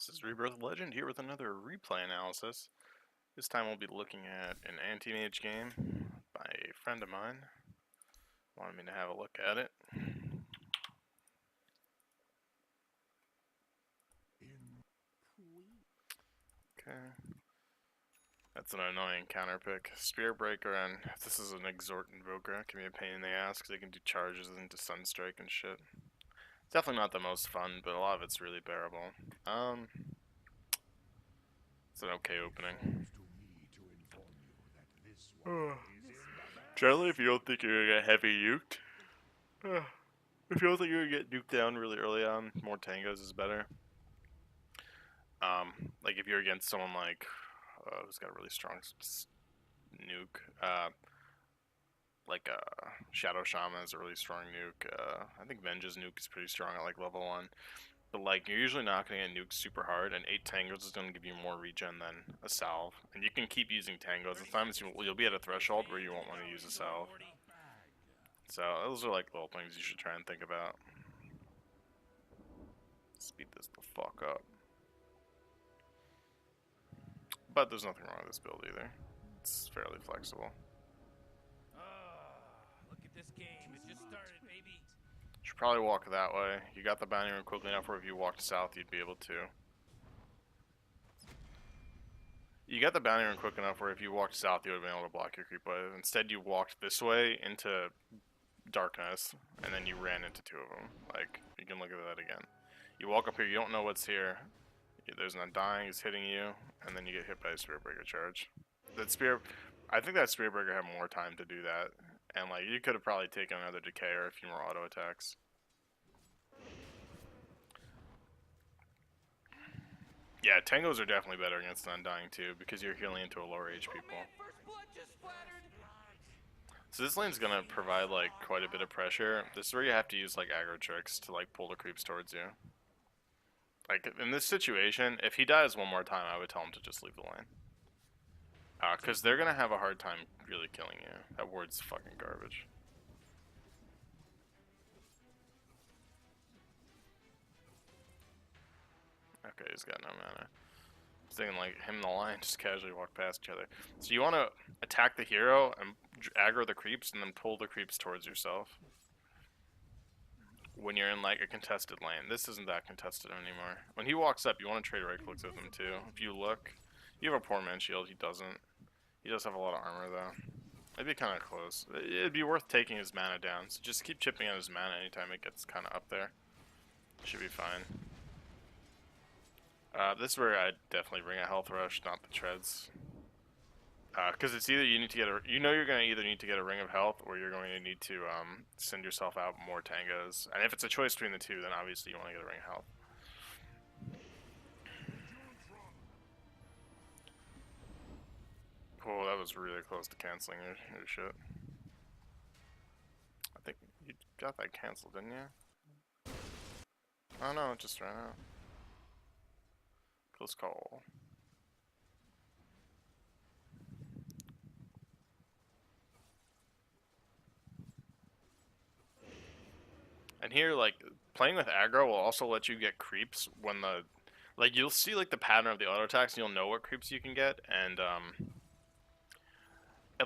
This is Rebirth Legend here with another replay analysis. This time we'll be looking at an anti-mage game by a friend of mine. Wanted me to have a look at it. Okay. That's an annoying counter pick. Spear Breaker, and if this is an Exhort Invoker, it can be a pain in the ass because they can do charges into Sunstrike and shit. It's definitely not the most fun, but a lot of it's really bearable. It's an okay opening. Generally, if you don't think you're gonna get heavy nuked, if you don't think you're gonna get nuked down really early on, more tangos is better. Like if you're against someone like who's got a really strong nuke, like Shadow Shaman is a really strong nuke. I think Venge's nuke is pretty strong at like level 1. But like you're usually not gonna get nuked super hard, and 8 tangos is gonna give you more regen than a salve. And you can keep using tangos. Sometimes you'll be at a threshold where you won't want to use a salve. So those are like little things you should try and think about. Speed this the fuck up. But there's nothing wrong with this build either. It's fairly flexible. Look at this game. It just started, baby. Should probably walk that way. You got the bounty rune quickly enough where if you walked south, you'd be able to. You got the bounty rune quick enough where if you walked south, you would have been able to block your creep wave. Instead, you walked this way into darkness, and then you ran into 2 of them. Like, you can look at that again. You walk up here, you don't know what's here. There's an Undying, he's hitting you, and then you get hit by a Spear Breaker charge. I think that Spear Breaker had more time to do that. And like, you could have probably taken another decay or a few more auto attacks. Yeah, tangos are definitely better against an Undying too, because you're healing into a lower H people. So this lane's gonna provide like quite a bit of pressure. This is where you have to use like aggro tricks to like pull the creeps towards you. Like in this situation, if he dies one more time, I would tell him to just leave the lane. Cause they're gonna have a hard time really killing you. That ward's fucking garbage. Okay, he's got no mana. I was thinking like him and the lion just casually walk past each other. So you want to attack the hero and aggro the creeps and then pull the creeps towards yourself. When you're in like a contested lane. This isn't that contested anymore. When he walks up, you want to trade right clicks with him too. If you look, you have a poor man shield, he doesn't. He does have a lot of armor though. It'd be kind of close. It'd be worth taking his mana down. So just keep chipping at his mana anytime it gets kind of up there. Should be fine. This is where I'd definitely bring a health rush, not the treads. Because it's either you need to get a, you're going to either need to get a ring of health, or you're going to need to send yourself out more tangos. And if it's a choice between the two, then obviously you want to get a ring of health. Oh, that was really close to canceling your shit. I think you got that canceled, didn't you? Oh no, it just ran out. Close call. And here, like, playing with aggro will also let you get creeps when the, like, you'll see, like, the pattern of the auto attacks and you'll know what creeps you can get, and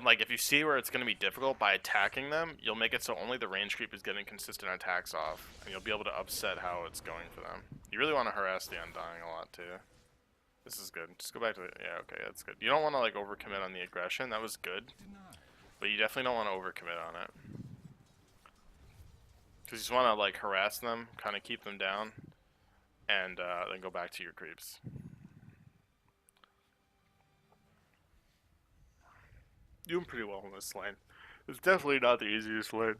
like, if you see where it's going to be difficult by attacking them, you'll make it so only the range creep is getting consistent attacks off, and you'll be able to upset how it's going for them. You really want to harass the Undying a lot, too. This is good. Just go back to the, yeah, okay, that's good. You don't want to, like, overcommit on the aggression, that was good, but you definitely don't want to overcommit on it. Because you just want to like harass them, kind of keep them down, and then go back to your creeps. Doing pretty well in this lane. It's definitely not the easiest lane.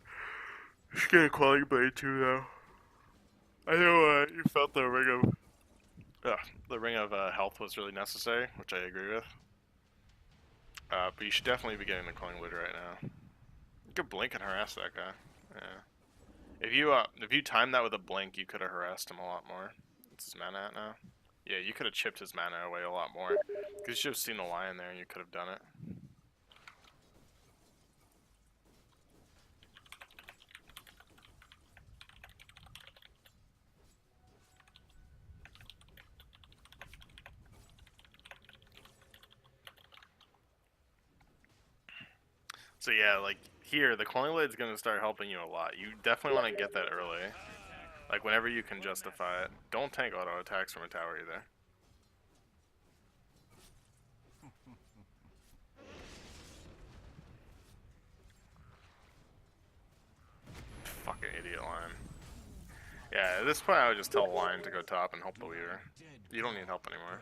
You should get a quality blade too, though. I know you felt the ring of health was really necessary, which I agree with. But you should definitely be getting the calling blade right now. You could blink and harass that guy. Yeah. If you timed that with a blink, you could have harassed him a lot more. What's his mana at now? Yeah, you could have chipped his mana away a lot more. Because you should have seen the lion there and you could have done it. So yeah, like here, the Calling Blade's gonna start helping you a lot. You definitely want to get that early. Like whenever you can justify it. Don't tank auto attacks from a tower either. Fucking idiot line. Yeah, at this point I would just tell the line to go top and help the Weaver. You don't need help anymore.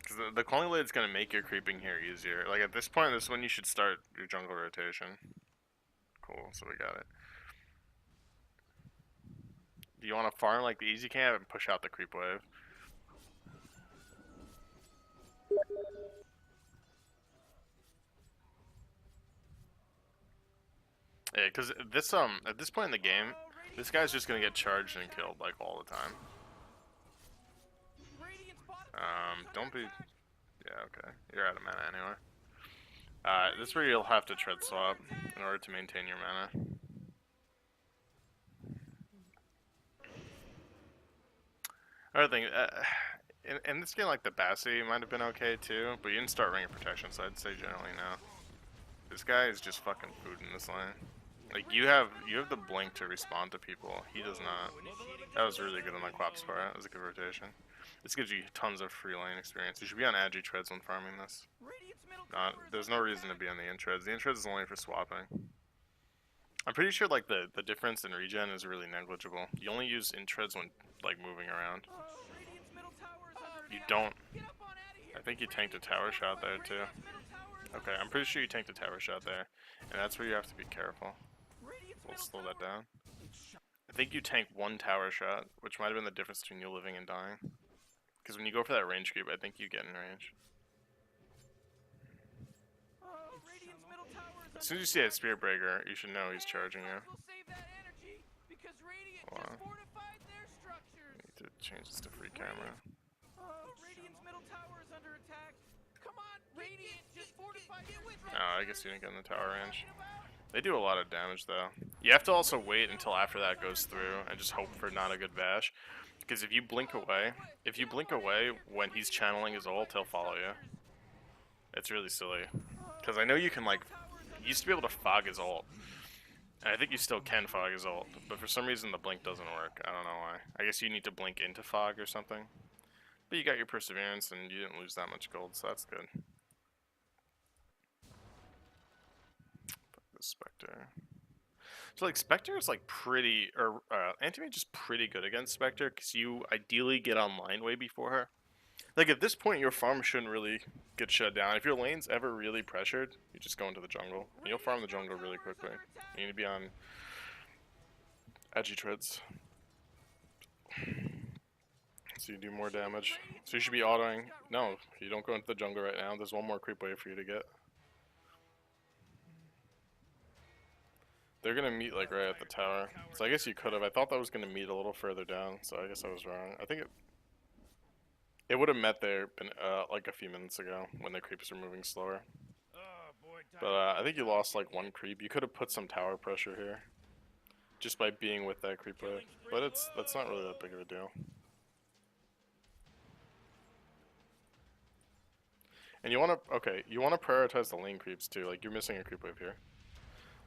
Because the Calling Blade's gonna make your creeping here easier. Like at this point, this is when you should start your jungle rotation. Cool, so we got it. Do you want to farm like the easy camp and push out the creep wave? Yeah, because this at this point in the game, this guy's just gonna get charged and killed like all the time. Don't be. Yeah, okay. You're out of mana anyway. This is where you'll have to tread swap in order to maintain your mana. Another thing, in this game, like the Bassi might have been okay too, but you didn't start Ring of Protection, so I'd say generally no. This guy is just fucking food in this lane. Like you have the blink to respond to people. He does not. That was really good on the Quap's part. That was a good rotation. This gives you tons of free lane experience. You should be on agi treads when farming this. There's no reason to be on the in-treads. The in-treads is only for swapping. I'm pretty sure like the difference in regen is really negligible. You only use in-treads when like moving around. You don't. I think you tanked a tower shot there too. Okay, I'm pretty sure you tanked a tower shot there, and that's where you have to be careful. We'll slow that down. I think you tanked one tower shot, which might have been the difference between you living and dying. Because when you go for that range creep, I think you get in range. As soon as you see that Spirit Breaker, you should know he's charging you. Hold on. I need to change this to free camera. Oh, I guess you didn't get in the tower range. They do a lot of damage though. You have to also wait until after that goes through and just hope for not a good bash. Because if you blink away when he's channeling his ult, he'll follow you. It's really silly. Because I know you can like, you used to be able to fog his ult. And I think you still can fog his ult, but for some reason the blink doesn't work. I don't know why. I guess you need to blink into fog or something. But you got your perseverance and you didn't lose that much gold, so that's good. Spectre. So like Spectre is like pretty, or anti-mage is pretty good against Spectre because you ideally get online way before her. Like at this point, your farm shouldn't really get shut down. If your lane's ever really pressured, you just go into the jungle. And you'll farm the jungle really quickly. You need to be on edgy treads, so you do more damage. So you should be autoing. No, you don't go into the jungle right now. There's one more creep wave for you to get. They're gonna meet like right at the tower. So I guess you could have. I thought that was gonna meet a little further down, so I guess I was wrong. I think it would have met there like a few minutes ago when the creeps were moving slower. But I think you lost like one creep. You could have put some tower pressure here, just by being with that creep wave. But that's not really that big of a deal. And you wanna you wanna prioritize the lane creeps too. Like you're missing a creep wave here.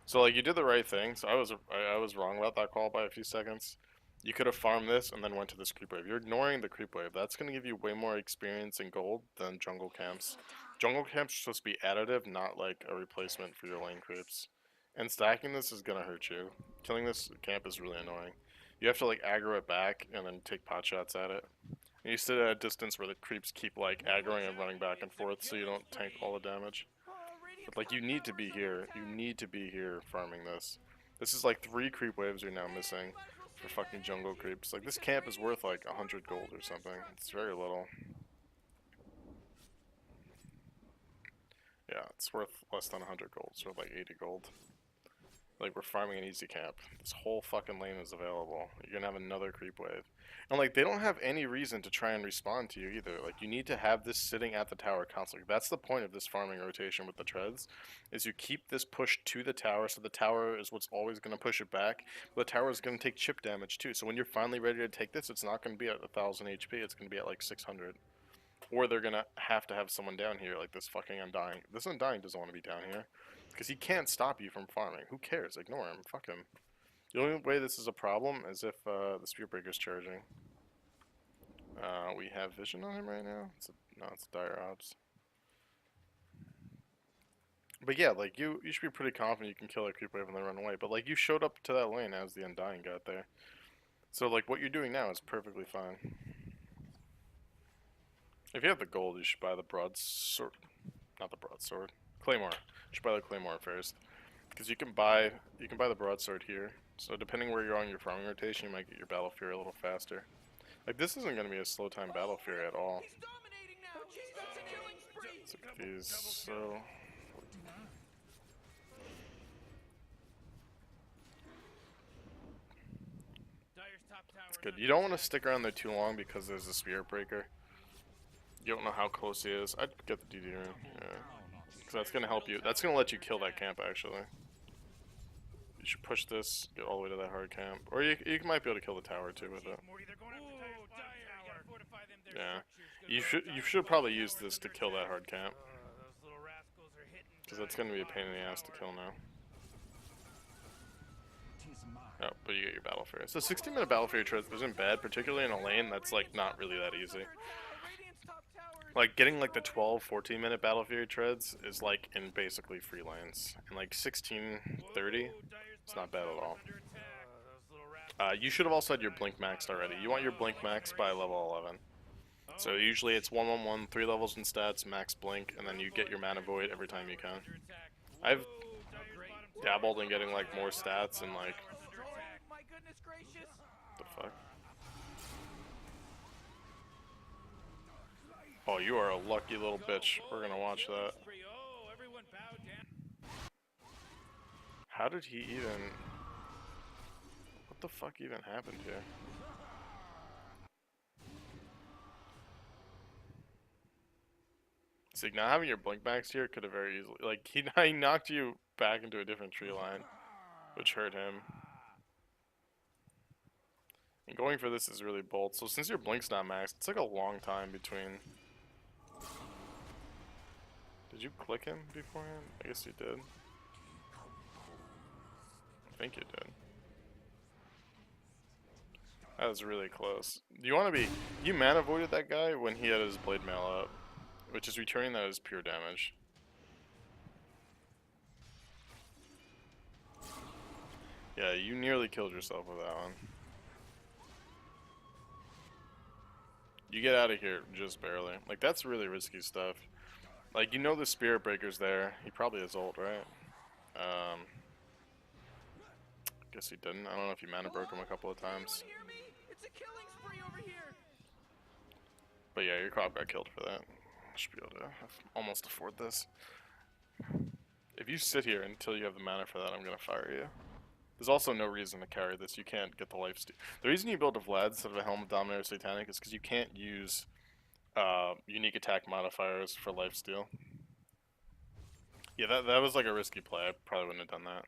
So like you did the right thing. So I was wrong about that call by a few seconds. You could have farmed this and then went to this creep wave. You're ignoring the creep wave. That's gonna give you way more experience in gold than jungle camps. Jungle camps are supposed to be additive, not like a replacement for your lane creeps. And stacking this is gonna hurt you. Killing this camp is really annoying. You have to like aggro it back and then take pot shots at it. And you sit at a distance where the creeps keep like aggroing and running back and forth so you don't tank all the damage. But like you need to be here. You need to be here farming this. This is like 3 creep waves you're now missing for fucking jungle creeps. Like this camp is worth like 100 gold or something. It's very little. Yeah, it's worth less than 100 gold. It's worth like 80 gold. like we're farming an easy camp. This whole fucking lane is available. You're gonna have another creep wave. And like they don't have any reason to try and respond to you either. Like you need to have this sitting at the tower constantly. That's the point of this farming rotation with the treads, is you keep this push to the tower, so the tower is what's always gonna push it back. But the tower is gonna take chip damage too. So when you're finally ready to take this, it's not gonna be at 1,000 HP. It's gonna be at like 600. Or they're gonna have to have someone down here, like this fucking Undying. This Undying doesn't want to be down here. Because he can't stop you from farming. Who cares? Ignore him. Fuck him. The only way this is a problem is if the Spear Breaker's charging. We have vision on him right now? No, it's Dire Ops. But yeah, like, you should be pretty confident you can kill a creep wave and then run away. But, like, you showed up to that lane as the Undying got there. So, like, what you're doing now is perfectly fine. If you have the gold, you should buy the broadsword. Not the broadsword. Claymore. You should buy the Claymore first. Because you can buy the broadsword here. So depending where you're on your farming rotation, you might get your battle fury a little faster. Like this isn't gonna be a slow time battle fury at all. Let's look at these. So it's good. You don't want to stick around there too long because there's a Spirit Breaker. You don't know how close he is. I'd get the DD room. Yeah. Because that's gonna help you. That's gonna let you kill that camp actually. You should push this, get all the way to that hard camp. Or you might be able to kill the tower too with it. Yeah. You should probably use this to kill that hard camp. Because that's going to be a pain in the ass to kill now. Oh, but you get your battle fury. So 16-minute battle fury treads isn't bad, particularly in a lane that's like not really that easy. Like getting like the 12, 14-minute battle fury treads is like in basically free lanes. And like 16, 30, it's not bad at all. You should have also had your blink maxed already. You want your blink maxed by level 11. So usually it's 1-1-1, 3 levels in stats, max blink, and then you get your mana void every time you can. I've dabbled in getting like more stats and like... the fuck? Oh, you are a lucky little bitch. We're gonna watch that. How did he even... what the fuck even happened here? See, now having your blink max here could have very easily... like, he knocked you back into a different tree line, which hurt him. And going for this is really bold. So since your blink's not maxed, it's like a long time between... Did you click him beforehand? I guess you did. I think you did. That was really close. You want to be... you mana voided that guy when he had his blade mail up, which is returning that as pure damage. Yeah, you nearly killed yourself with that one. You get out of here just barely. Like, that's really risky stuff. Like, you know the Spirit Breaker's there. He probably has ult, right? Guess he didn't. I don't know if you mana broke him a couple of times. But yeah, your Capt got killed for that. Should be able to almost afford this. If you sit here until you have the mana for that, I'm gonna fire you. There's also no reason to carry this. You can't get the lifesteal. The reason you build a Vlad instead of a Helm of Dominator Satanic is because you can't use unique attack modifiers for lifesteal. Yeah, that was like a risky play. I probably wouldn't have done that.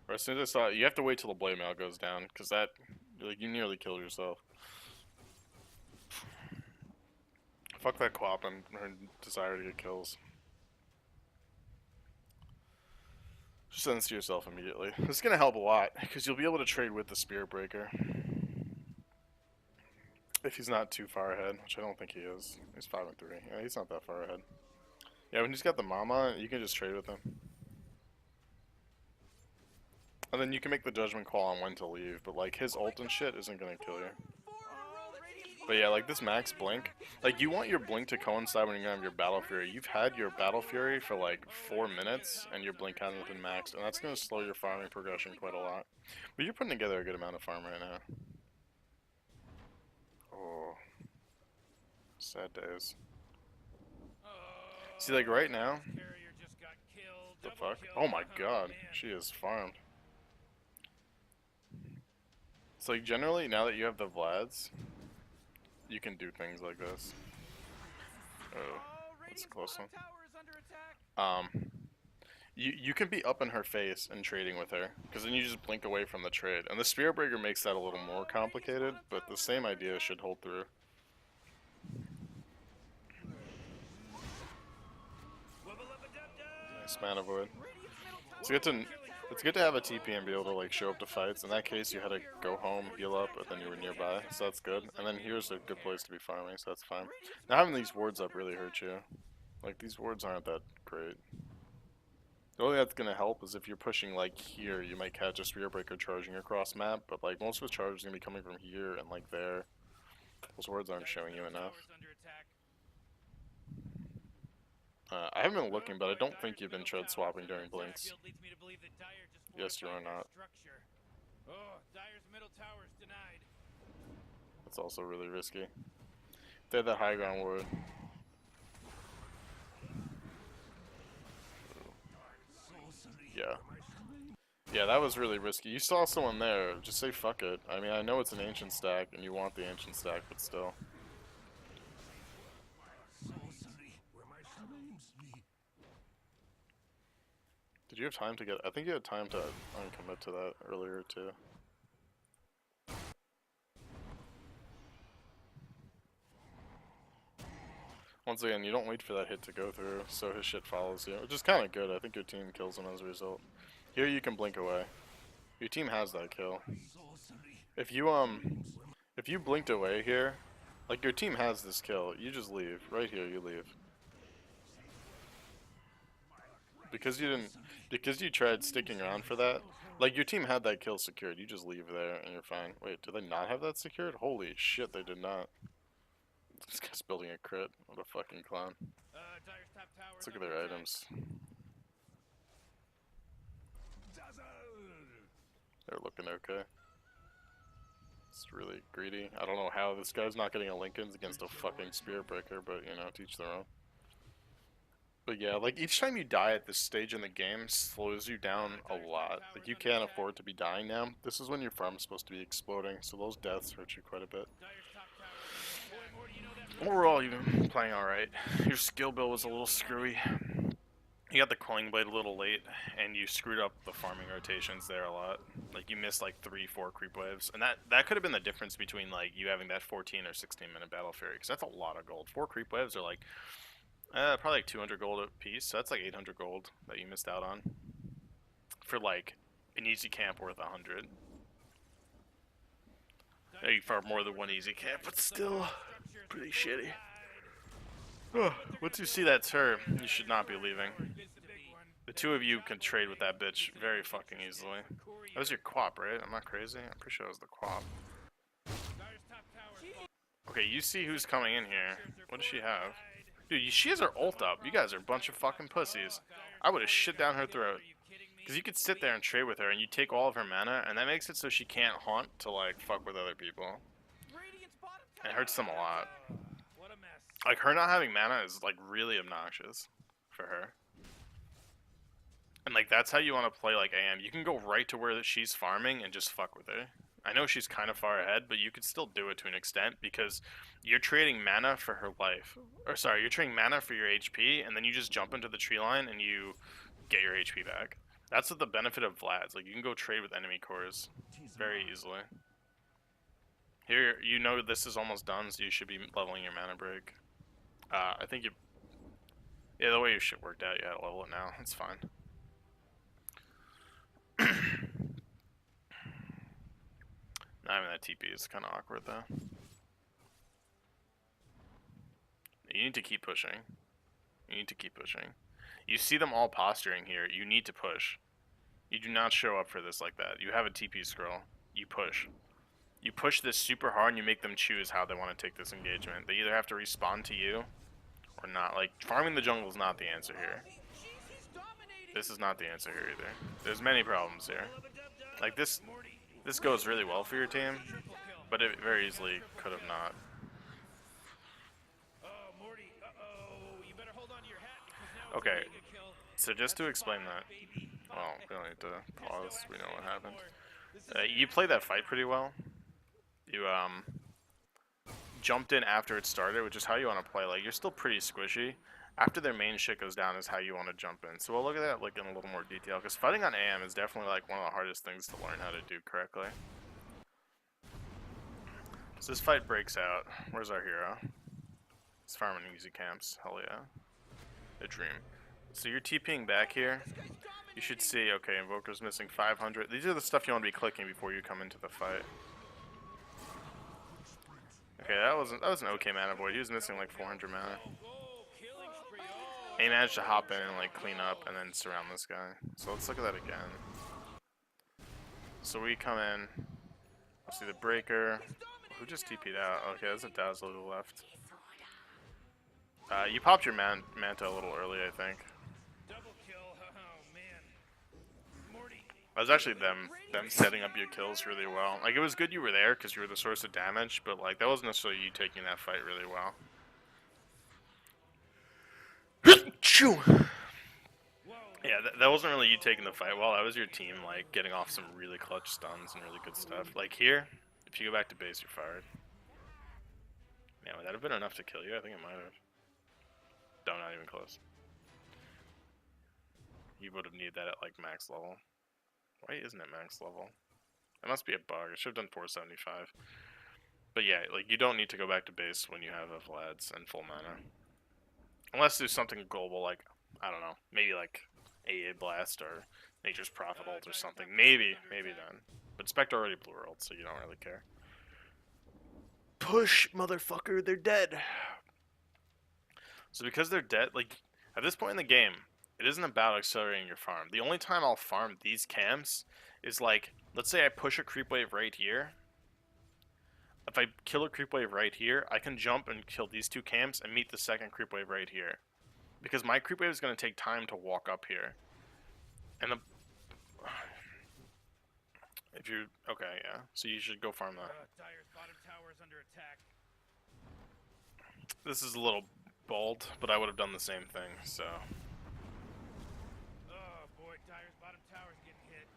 Or as soon as I saw it, you have to wait till the blade mail goes down, because that, like, you nearly killed yourself. Fuck that Capt and her desire to get kills. Just send this to yourself immediately. This is gonna help a lot, because you'll be able to trade with the Spirit Breaker. If he's not too far ahead, which I don't think he is. He's 5-3. Yeah, he's not that far ahead. Yeah, when he's got the Mama, you can just trade with him. And then you can make the judgment call on when to leave, but like his ult and shit isn't gonna kill you. But yeah, like this max blink, like you want your blink to coincide when you're gonna have your battle fury. You've had your battle fury for like 4 minutes and your blink hasn't been maxed, and that's gonna slow your farming progression quite a lot. But you're putting together a good amount of farm right now. Oh, sad days. See, like right now, the fuck? Oh my god, she is farmed. It's like generally now that you have the Vlads, you can do things like this. Oh, that's a close one. You can be up in her face and trading with her, because then you just blink away from the trade. And the Spirit Breaker makes that a little more complicated, but the same idea should hold through. Nice mana void. It's good to have a TP and be able to like show up to fights. In that case, you had to go home, heal up, and then you were nearby, so that's good. And then here's a good place to be farming, so that's fine. Now having these wards up really hurts you. Like these wards aren't that great. The only that's gonna help is if you're pushing like here, you might catch a Spirit Breaker charging across map, but like most of his charge is gonna be coming from here and like there. Those wards aren't showing you enough. I haven't been looking, but I don't think you've been tread swapping during blinks. Yes, you are not. That's also really risky. They had that high ground ward. Yeah. Yeah, that was really risky. You saw someone there, just say fuck it. I mean, I know it's an ancient stack, and you want the ancient stack, but still. Did you have time to get... I think you had time to uncommit to that earlier, too. Once again, you don't wait for that hit to go through, so his shit follows you, which is kind of good. I think your team kills him as a result. Here you can blink away. Your team has that kill. If you blinked away here, like your team has this kill, you just leave. Right here, you leave. Because you tried sticking around for that, like your team had that kill secured, you just leave there and you're fine. Wait, do they not have that secured? Holy shit, they did not. This guy's building a crit. What a fucking clown. Let's look at their items. They're looking okay. It's really greedy. I don't know how this guy's not getting a Lincolns against a fucking Spirit Breaker, but you know, teach their own. But yeah, like each time you die at this stage in the game slows you down a lot. Like you can't afford to be dying now. This is when your farm's supposed to be exploding, so those deaths hurt you quite a bit. Overall, you've been playing alright. Your skill build was a little screwy. You got the Quelling Blade a little late, and you screwed up the farming rotations there a lot. Like, you missed like 3-4 creep waves, and that could have been the difference between like you having that 14 or 16 minute Battle Fury, because that's a lot of gold. 4 creep waves are like, probably like 200 gold a piece, so that's like 800 gold that you missed out on. For like, an easy camp worth 100. Yeah, you farm more than one easy camp, but still pretty shitty. Once you see that turret, you should not be leaving. The two of you can trade with that bitch very fucking easily. That was your quap, right? I'm not crazy? I'm pretty sure it was the quap. Okay, you see who's coming in here. What does she have? Dude, she has her ult up. You guys are a bunch of fucking pussies. I would have shit down her throat. Because you could sit there and trade with her, and you take all of her mana, and that makes it so she can't haunt to, like, fuck with other people. It hurts them a lot. Like, her not having mana is, like, really obnoxious for her. And, like, that's how you want to play, like, AM. You can go right to where she's farming and just fuck with her. I know she's kind of far ahead, but you could still do it to an extent, because you're trading mana for her life. Or, sorry, you're trading mana for your HP, and then you just jump into the tree line, and you get your HP back. That's what the benefit of Vlad's. Like, you can go trade with enemy cores very easily. Here, you know this is almost done, so you should be leveling your mana break. I think you... Yeah, the way your shit worked out, you had to level it now. It's fine. I mean, that TP is kind of awkward, though. You need to keep pushing. You need to keep pushing. You see them all posturing here. You need to push. You do not show up for this like that. You have a TP scroll. You push. You push this super hard and you make them choose how they want to take this engagement. They either have to respond to you or not. Like, farming the jungle is not the answer here. This is not the answer here either. There's many problems here. Like, this goes really well for your team, but it very easily could have not. Okay, so just to explain that, well, we don't need to pause, we know what happened. You played that fight pretty well. you jumped in after it started, which is how you want to play. Like, you're still pretty squishy. After their main shit goes down is how you want to jump in. So we'll look at that like in a little more detail, because fighting on AM is definitely like one of the hardest things to learn how to do correctly. So this fight breaks out. Where's our hero? He's farming easy camps. Hell yeah. A dream. So you're TPing back here. You should see, okay, Invoker's missing 500. These are the stuff you want to be clicking before you come into the fight. Okay, that was an okay mana void. He was missing like 400 mana. He managed to hop in and like clean up and then surround this guy. So let's look at that again. So we come in. Let's see the breaker. Who just TP'd out? Okay, there's a Dazzle to the left. You popped your Manta a little early, I think. That was actually them setting up your kills really well. Like, it was good you were there because you were the source of damage, but like that wasn't necessarily you taking that fight really well. Yeah, that wasn't really you taking the fight well. That was your team like getting off some really clutch stuns and really good stuff. Like here, if you go back to base, you're fired. Man, would that have been enough to kill you? I think it might have. No, not even close. You would have needed that at like max level. Why isn't it max level? It must be a bug. I should have done 475. But yeah, like you don't need to go back to base when you have a Vlad's and full mana. Unless there's something global like, I don't know, maybe like AA Blast or Nature's Prophet Ult or something. Maybe then. But Spectre already blew her ult, so you don't really care. Push, motherfucker, they're dead. So because they're dead, like, at this point in the game, it isn't about accelerating your farm. The only time I'll farm these camps is like, let's say I push a creep wave right here. If I kill a creep wave right here, I can jump and kill these two camps and meet the second creep wave right here. Because my creep wave is going to take time to walk up here. And the... If you... Okay, yeah. So you should go farm that. Dire's bottom tower is under attack. This is a little bold, but I would have done the same thing, so... Oh boy, Dire's bottom tower's getting hit.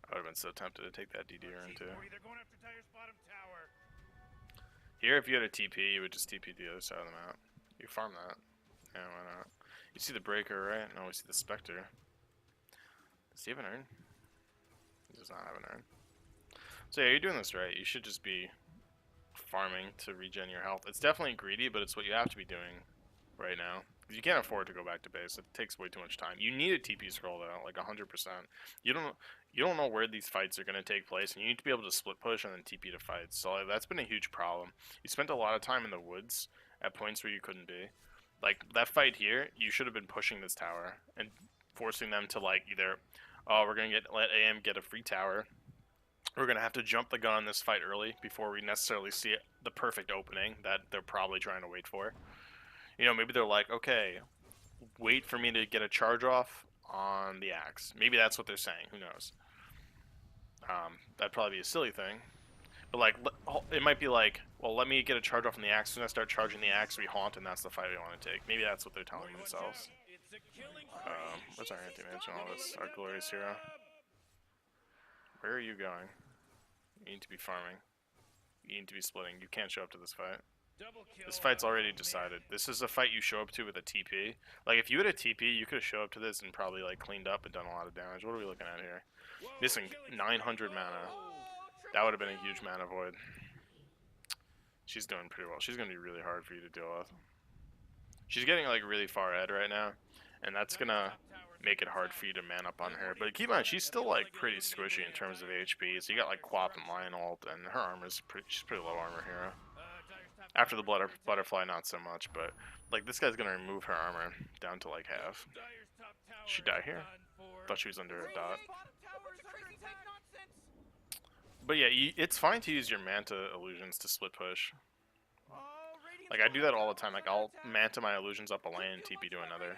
I would have been so tempted to take that DDR into. They're going after Dire's bottom tower. Here, if you had a TP, you would just TP the other side of the map. You farm that. Yeah, why not? You see the breaker, right? No, we see the Spectre. Does he have an urn? He does not have an urn. So yeah, you're doing this right. You should just be farming to regen your health. It's definitely greedy, but it's what you have to be doing right now. You can't afford to go back to base. It takes way too much time. You need a TP scroll though, like 100%. You don't know where these fights are going to take place, and you need to be able to split push and then TP to fights. So like, that's been a huge problem. You spent a lot of time in the woods at points where you couldn't be. Like that fight here, you should have been pushing this tower and forcing them to like either, oh, we're gonna let AM get a free tower. We're gonna have to jump the gun on this fight early before we necessarily see the perfect opening that they're probably trying to wait for. You know, maybe they're like, okay, wait for me to get a charge off on the axe. Maybe that's what they're saying. Who knows? That'd probably be a silly thing. But like, it might be like, well, let me get a charge off on the axe. Soon as I start charging the axe, we haunt, and that's the fight we want to take. Maybe that's what they're telling themselves. Where's our anti-mage and all this? Our glorious hero. Where are you going? You need to be farming. You need to be splitting. You can't show up to this fight. This fight's already decided. This is a fight you show up to with a TP. Like, if you had a TP, you could have showed up to this and probably, like, cleaned up and done a lot of damage. What are we looking at here? Missing 900 mana. That would have been a huge mana void. She's doing pretty well. She's going to be really hard for you to deal with. She's getting, like, really far ahead right now. And that's going to make it hard for you to man up on her. But keep in mind, she's still, like, pretty squishy in terms of HP. So you got, like, Quap and Lion ult, and her armor's she's pretty low armor hero. After the butterfly, not so much, but like this guy's gonna remove her armor down to like half. She die here? Thought she was under a dot. But yeah, it's fine to use your Manta illusions to split push. Like I do that all the time. Like I'll Manta my illusions up a lane and TP to another.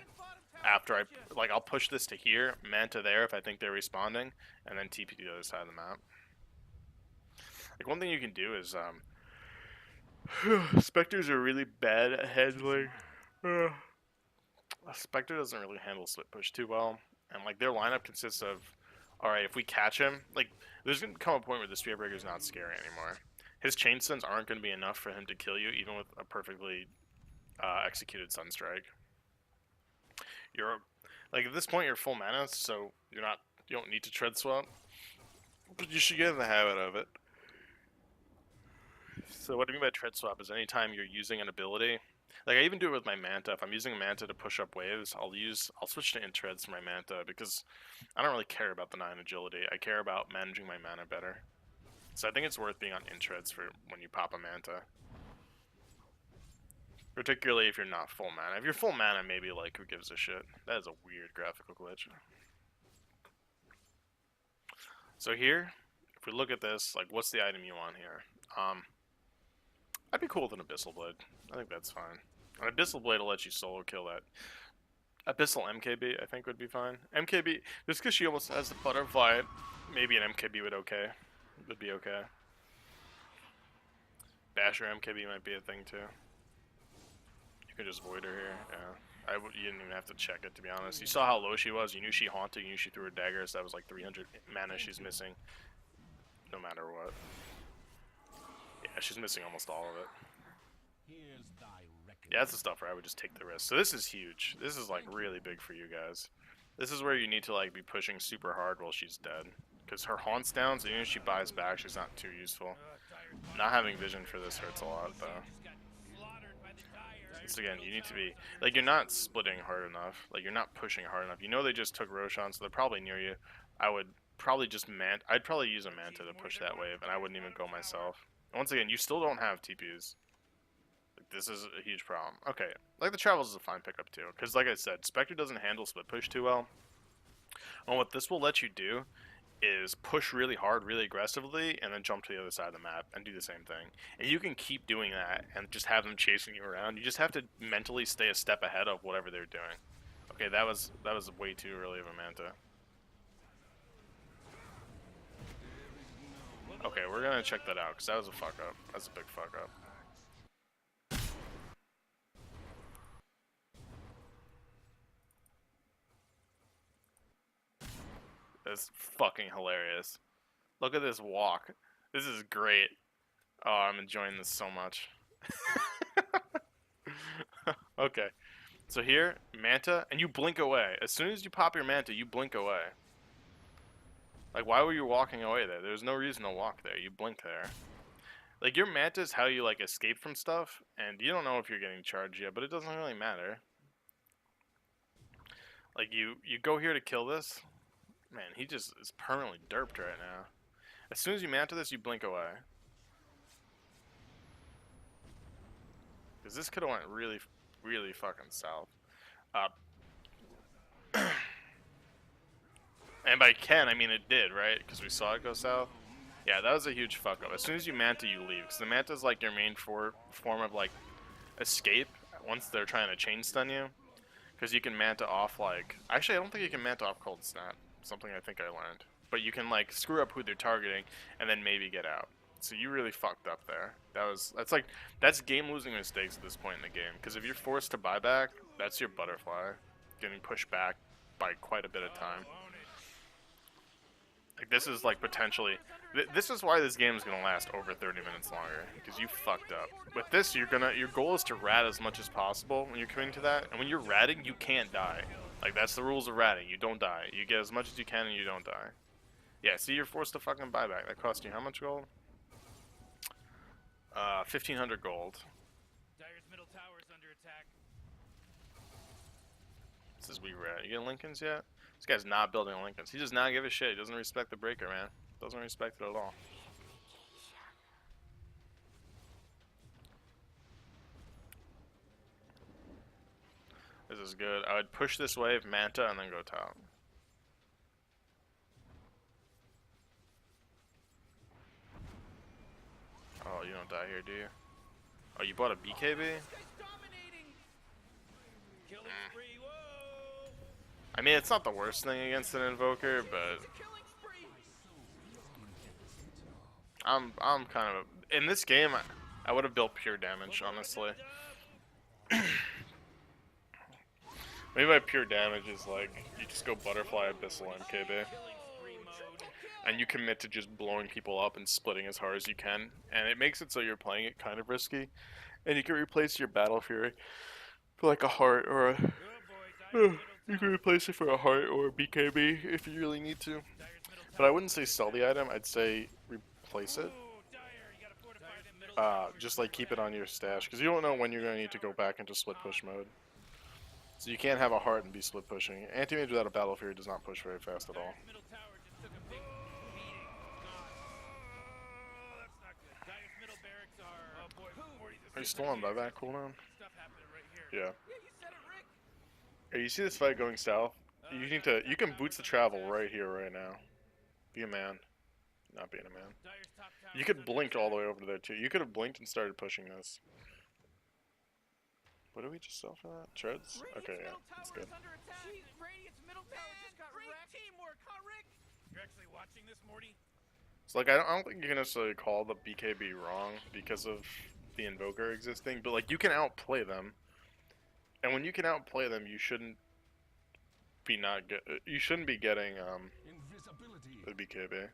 After I'll push this to here, Manta there if I think they're responding, and then TP to the other side of the map. Like one thing you can do is Spectres are really bad at handling. Spectre doesn't really handle split push too well, and like their lineup consists of Alright, if we catch him, like, there's gonna come a point where the Spearbreaker's not scary anymore. His chain stuns aren't gonna be enough for him to kill you, even with a perfectly executed Sunstrike. You're, like, at this point, you're full mana, so you don't need to tread swap, but you should get in the habit of it. So what I mean by tread swap is anytime you're using an ability, like I even do it with my Manta. If I'm using a Manta to push up waves, I'll switch to Intreads for my Manta because I don't really care about the 9 agility. I care about managing my mana better. So I think it's worth being on Intreads for when you pop a Manta. Particularly if you're not full mana. If you're full mana, maybe like who gives a shit. That is a weird graphical glitch. So here, if we look at this, like what's the item you want here? I'd be cool with an Abyssal Blade. I think that's fine. An Abyssal Blade will let you solo kill that. Abyssal MKB, I think, would be fine. MKB, just because she almost has the butterfly, maybe an MKB would be okay. Basher MKB might be a thing too. You could just void her here. Yeah, you didn't even have to check it, to be honest. You saw how low she was. You knew she haunted. You knew she threw her daggers. That was like 300 mana she's missing, no matter what. Yeah, she's missing almost all of it. Yeah, that's the stuff where I would just take the risk. So this is huge. This is like really big for you guys. This is where you need to like be pushing super hard while she's dead. Because her haunt's down, so even if she buys back, she's not too useful. Not having vision for this hurts a lot, though. So again, you need to be, like, you're not splitting hard enough. Like, you're not pushing hard enough. You know they just took Roshan, so they're probably near you. I would probably just I'd probably use a Manta to push that wave, and I wouldn't even go myself. And once again, you still don't have TPs. Like, this is a huge problem. Okay, like, the Travels is a fine pickup, too. Because, like I said, Spectre doesn't handle split push too well. And what this will let you do is push really hard, really aggressively, and then jump to the other side of the map and do the same thing. And you can keep doing that and just have them chasing you around. You just have to mentally stay a step ahead of whatever they're doing. Okay, that was way too early of a Manta. Okay, we're gonna check that out because that was a fuck up. That's a big fuck up. That's fucking hilarious. Look at this walk. This is great. Oh, I'm enjoying this so much. Okay. So here, Manta, and you blink away. As soon as you pop your Manta, you blink away. Like, why were you walking away there? There's no reason to walk there. You blink there. Like, your Manta is how you, like, escape from stuff, and you don't know if you're getting charged yet, but it doesn't really matter. Like, you go here to kill this. Man, he just is permanently derped right now. As soon as you Manta this, you blink away. Because this could have went really, really fucking south. And by can, I mean it did, right? Because we saw it go south. Yeah, that was a huge fuck up. As soon as you Manta, you leave. Because the Manta is like your main form of like escape once they're trying to chain stun you. Because you can Manta off like... Actually, I don't think you can Manta off Cold Snap. Something I think I learned. But you can like screw up who they're targeting and then maybe get out. So you really fucked up there. That's game losing mistakes at this point in the game. Because if you're forced to buy back, that's your butterfly getting pushed back by quite a bit of time. Like, this is like potentially, this is why this game is gonna last over 30 minutes longer, because you fucked up. With this, your goal is to rat as much as possible when you're committing to that, and when you're ratting, you can't die. Like, that's the rules of ratting. You don't die. You get as much as you can, and you don't die. Yeah, see, you're forced to fucking buy back. That cost you how much gold? 1,500 gold. Dyer's middle tower is under attack. This is we rat. You getting Lincolns yet? This guy's not building Lincolns. He does not give a shit. He doesn't respect the breaker, man. Doesn't respect it at all. This is good. I would push this wave, Manta, and then go top. Oh, you don't die here, do you? Oh, you bought a BKB? I mean, it's not the worst thing against an Invoker, but I'm kind of in this game. I would have built pure damage, honestly. Maybe by pure damage is like you just go Butterfly Abyssal MKB. and you commit to just blowing people up and splitting as hard as you can, and it makes it so you're playing it kind of risky, and you can replace your Battle Fury for like a heart or a Good boy. Dyer's middle you can tower. replace it for a heart or a BKB if you really need to. Dyer's middle But I tower. wouldn't say sell the item, I'd say replace it. Ooh, Dyer, you gotta fortify the middle tower. Just like keep it on your stash, because you don't know when you're going to need to go back into split push mode. So you can't have a heart and be split pushing. Anti-mage without a Battle Fury does not push very fast at all. Dyer's middle tower just took a big beating. Gone. Oh, that's not good. Dyer's middle barracks are. Oh boy, Are you still on buyback cooldown? Stuff happening right here. Yeah. Yeah, you said it, Rick. Hey, you see this fight going south? You need to. You can boots the travel right here, right now. Be a man. Not being a man. Dyer's top tower. You could blink all the way over to there too. You could have blinked and started pushing this. What did we just sell for that? Treads? Okay, yeah, that's good. Jeez, Radiant's middle tower just got wrecked. Teamwork, huh, Rick? You're actually watching this, Morty? So like, I don't think you can necessarily call the BKB wrong because of the Invoker existing, but like you can outplay them, and when you can outplay them, you shouldn't be you shouldn't be getting the BKB.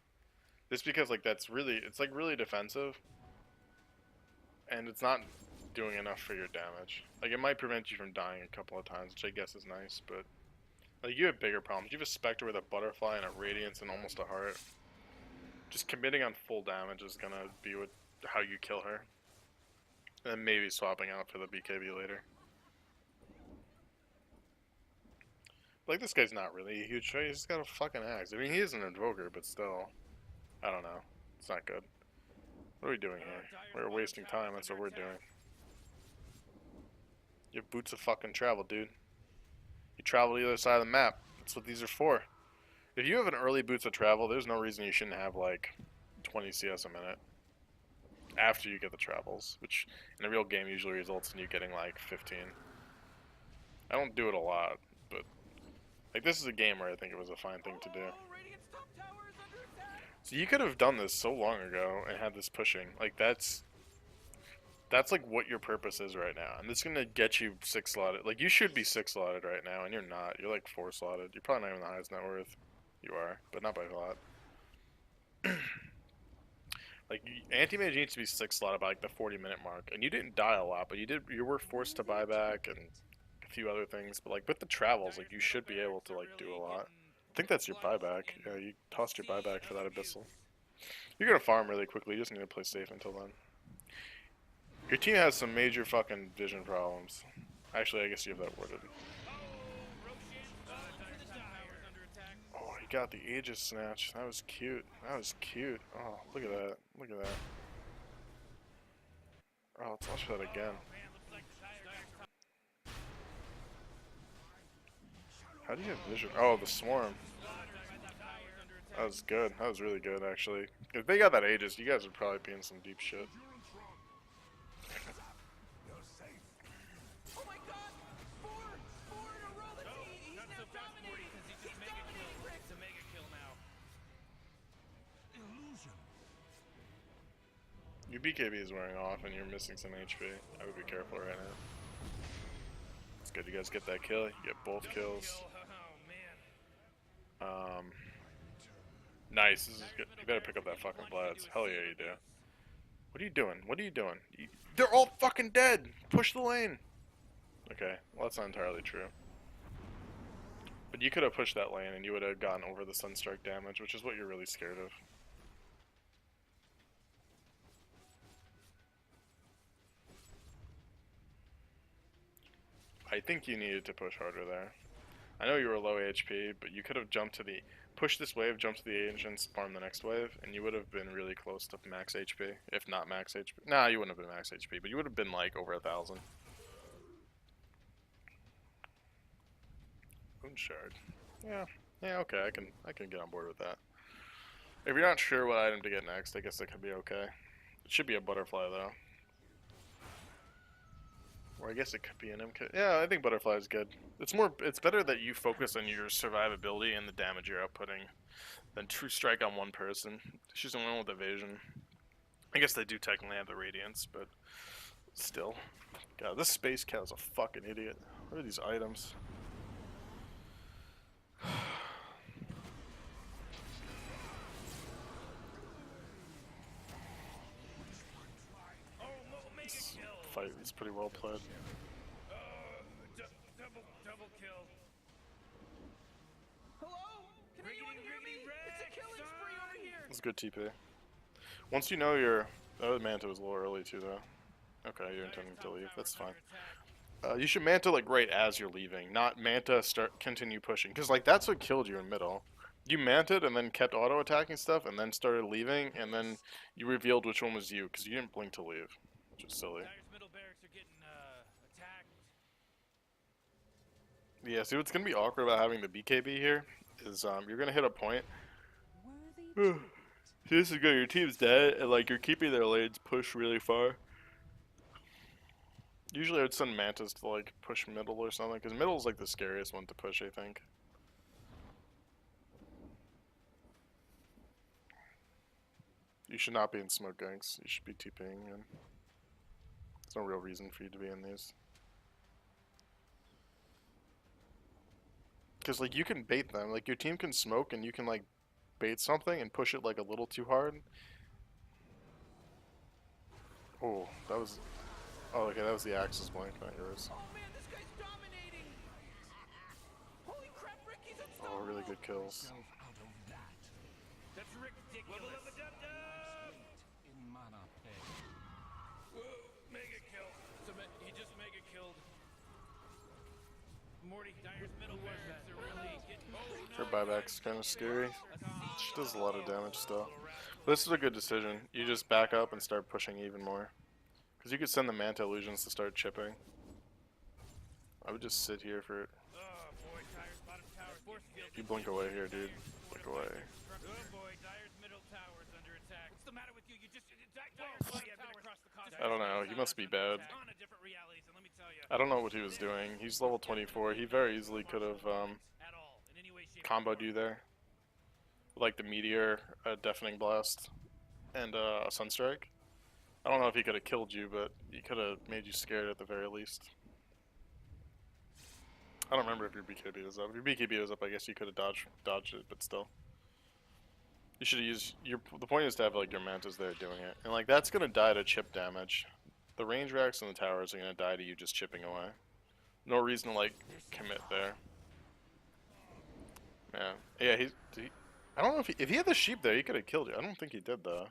Just because like it's like really defensive, and it's not doing enough for your damage. Like it might prevent you from dying a couple of times, which I guess is nice, but like you have bigger problems. You have a Spectre with a Butterfly and a Radiance and almost a Heart. Just committing on full damage is gonna be how you kill her. And then maybe swapping out for the BKB later. Like this guy's not really a huge trade, he's just got a fucking axe. I mean he is an Invoker, but still. I don't know. It's not good. What are we doing here? We're wasting time, that's what we're doing. You have boots of fucking travel, dude. You travel to the other side of the map. That's what these are for. If you have an early boots of travel, there's no reason you shouldn't have like 20 CS a minute. After you get the travels, which in a real game usually results in you getting like 15. I don't do it a lot, but like this is a game where I think it was a fine thing to do. So you could have done this so long ago and had this pushing. Like that's like what your purpose is right now, and this is gonna get you 6 slotted. Like you should be 6 slotted right now, and you're not. You're like 4 slotted. You're probably not even the highest net worth. You are, but not by a lot. Like anti-mage needs to be 6 slotted by like the 40-minute mark, and you didn't die a lot, but you were forced to buy back and a few other things. But like with the travels, like you should be able to like do a lot. I think that's your buyback. Yeah, you tossed your buyback for that abyssal. You're gonna farm really quickly. You just need to play safe until then. Your team has some major fucking vision problems. Actually, I guess you have that worded. Oh, he got the Aegis snatch. That was cute. That was cute. Oh, look at that. Look at that. Oh, let's watch that again. How do you have vision? Oh, the swarm. That was good. That was really good, actually. If they got that Aegis, you guys would probably be in some deep shit. Your BKB is wearing off and you're missing some HP. I would be careful right now. It's good you guys get that kill. You get both kills. Nice. This is good. You better pick up that fucking Vlad's. Hell yeah, you do. What are you doing? What are you doing? They're all fucking dead! Push the lane! Okay, well that's not entirely true. But you could have pushed that lane and you would have gotten over the Sunstrike damage, which is what you're really scared of. I think you needed to push harder there. I know you were low HP, but you could have jumped to the... Push this wave, jump to the ancients, farm the next wave, and you would have been really close to max HP. If not max HP. Nah, you wouldn't have been max HP, but you would have been like over 1,000. Moonshard. Yeah, okay, I can get on board with that. If you're not sure what item to get next, I guess that could be okay. It should be a butterfly though. Or I guess it could be an MK. Yeah, I think butterfly is good. It's better that you focus on your survivability and the damage you're outputting than true strike on one person. She's the one with evasion. I guess they do technically have the radiance, but still. God, this space cat is a fucking idiot. What are these items? fight is pretty well played. Double kill. Hello? Can anyone hear me? It's a killing spree over here. It's good TP. Once you know your... Oh, Manta was a little early too, though. Okay, you're intending to leave. That's fine. You should Manta, like, right as you're leaving. Not Manta continue pushing. Because, like, that's what killed you in middle. You Manted and then kept auto-attacking stuff and then started leaving, and then you revealed which one was you, because you didn't blink to leave. Which is silly. Dyer's middle barracks are getting, attacked. Yeah, see what's going to be awkward about having the BKB here is you're going to hit a point. See, this is good. Your team's dead, and like you're keeping their lanes pushed really far. Usually I would send Mantas to like push middle or something, because middle is like the scariest one to push, I think. You should not be in smoke ganks. You should be TPing, and there's no real reason for you to be in these. Because like you can bait them, like your team can smoke and you can like bait something and push it like a little too hard. Oh, that was... Oh, okay, that was the Axe's blink, not yours. Oh man, this guy's dominating. Holy crap, Ricky's unstoppable. Oh, really good kills. That's ridiculous. Level up a dub-dub! Mega kill. He just mega killed. Morty, Dyer's middle barracks are really getting... Her buyback's kind of scary. She does a lot of damage still. But this is a good decision. You just back up and start pushing even more. Because you could send the Manta illusions to start chipping. I would just sit here for... Oh boy, Dyer's bottom tower force field. You blink away here, dude. Blink away. Oh boy, Dyer's middle tower is under attack. What's the matter with you? You just... Dyer's bottom tower across the cost. I don't know. He must be bad. On a different realities, and let me tell you. I don't know what he was doing. He's level 24. He very easily could have At all, in any way, shape, comboed you there. Like the Meteor, Deafening Blast, and Sunstrike. I don't know if he could have killed you, but he could have made you scared at the very least. I don't remember if your BKB was up. If your BKB was up, I guess you could have dodged it, but still. You should use your... The point is to have like your Mantas there doing it. And like that's gonna die to chip damage. The range racks and the towers are gonna die to you just chipping away. No reason to like commit there. Yeah, I don't know if he had the sheep there, he could have killed you. I don't think he did though.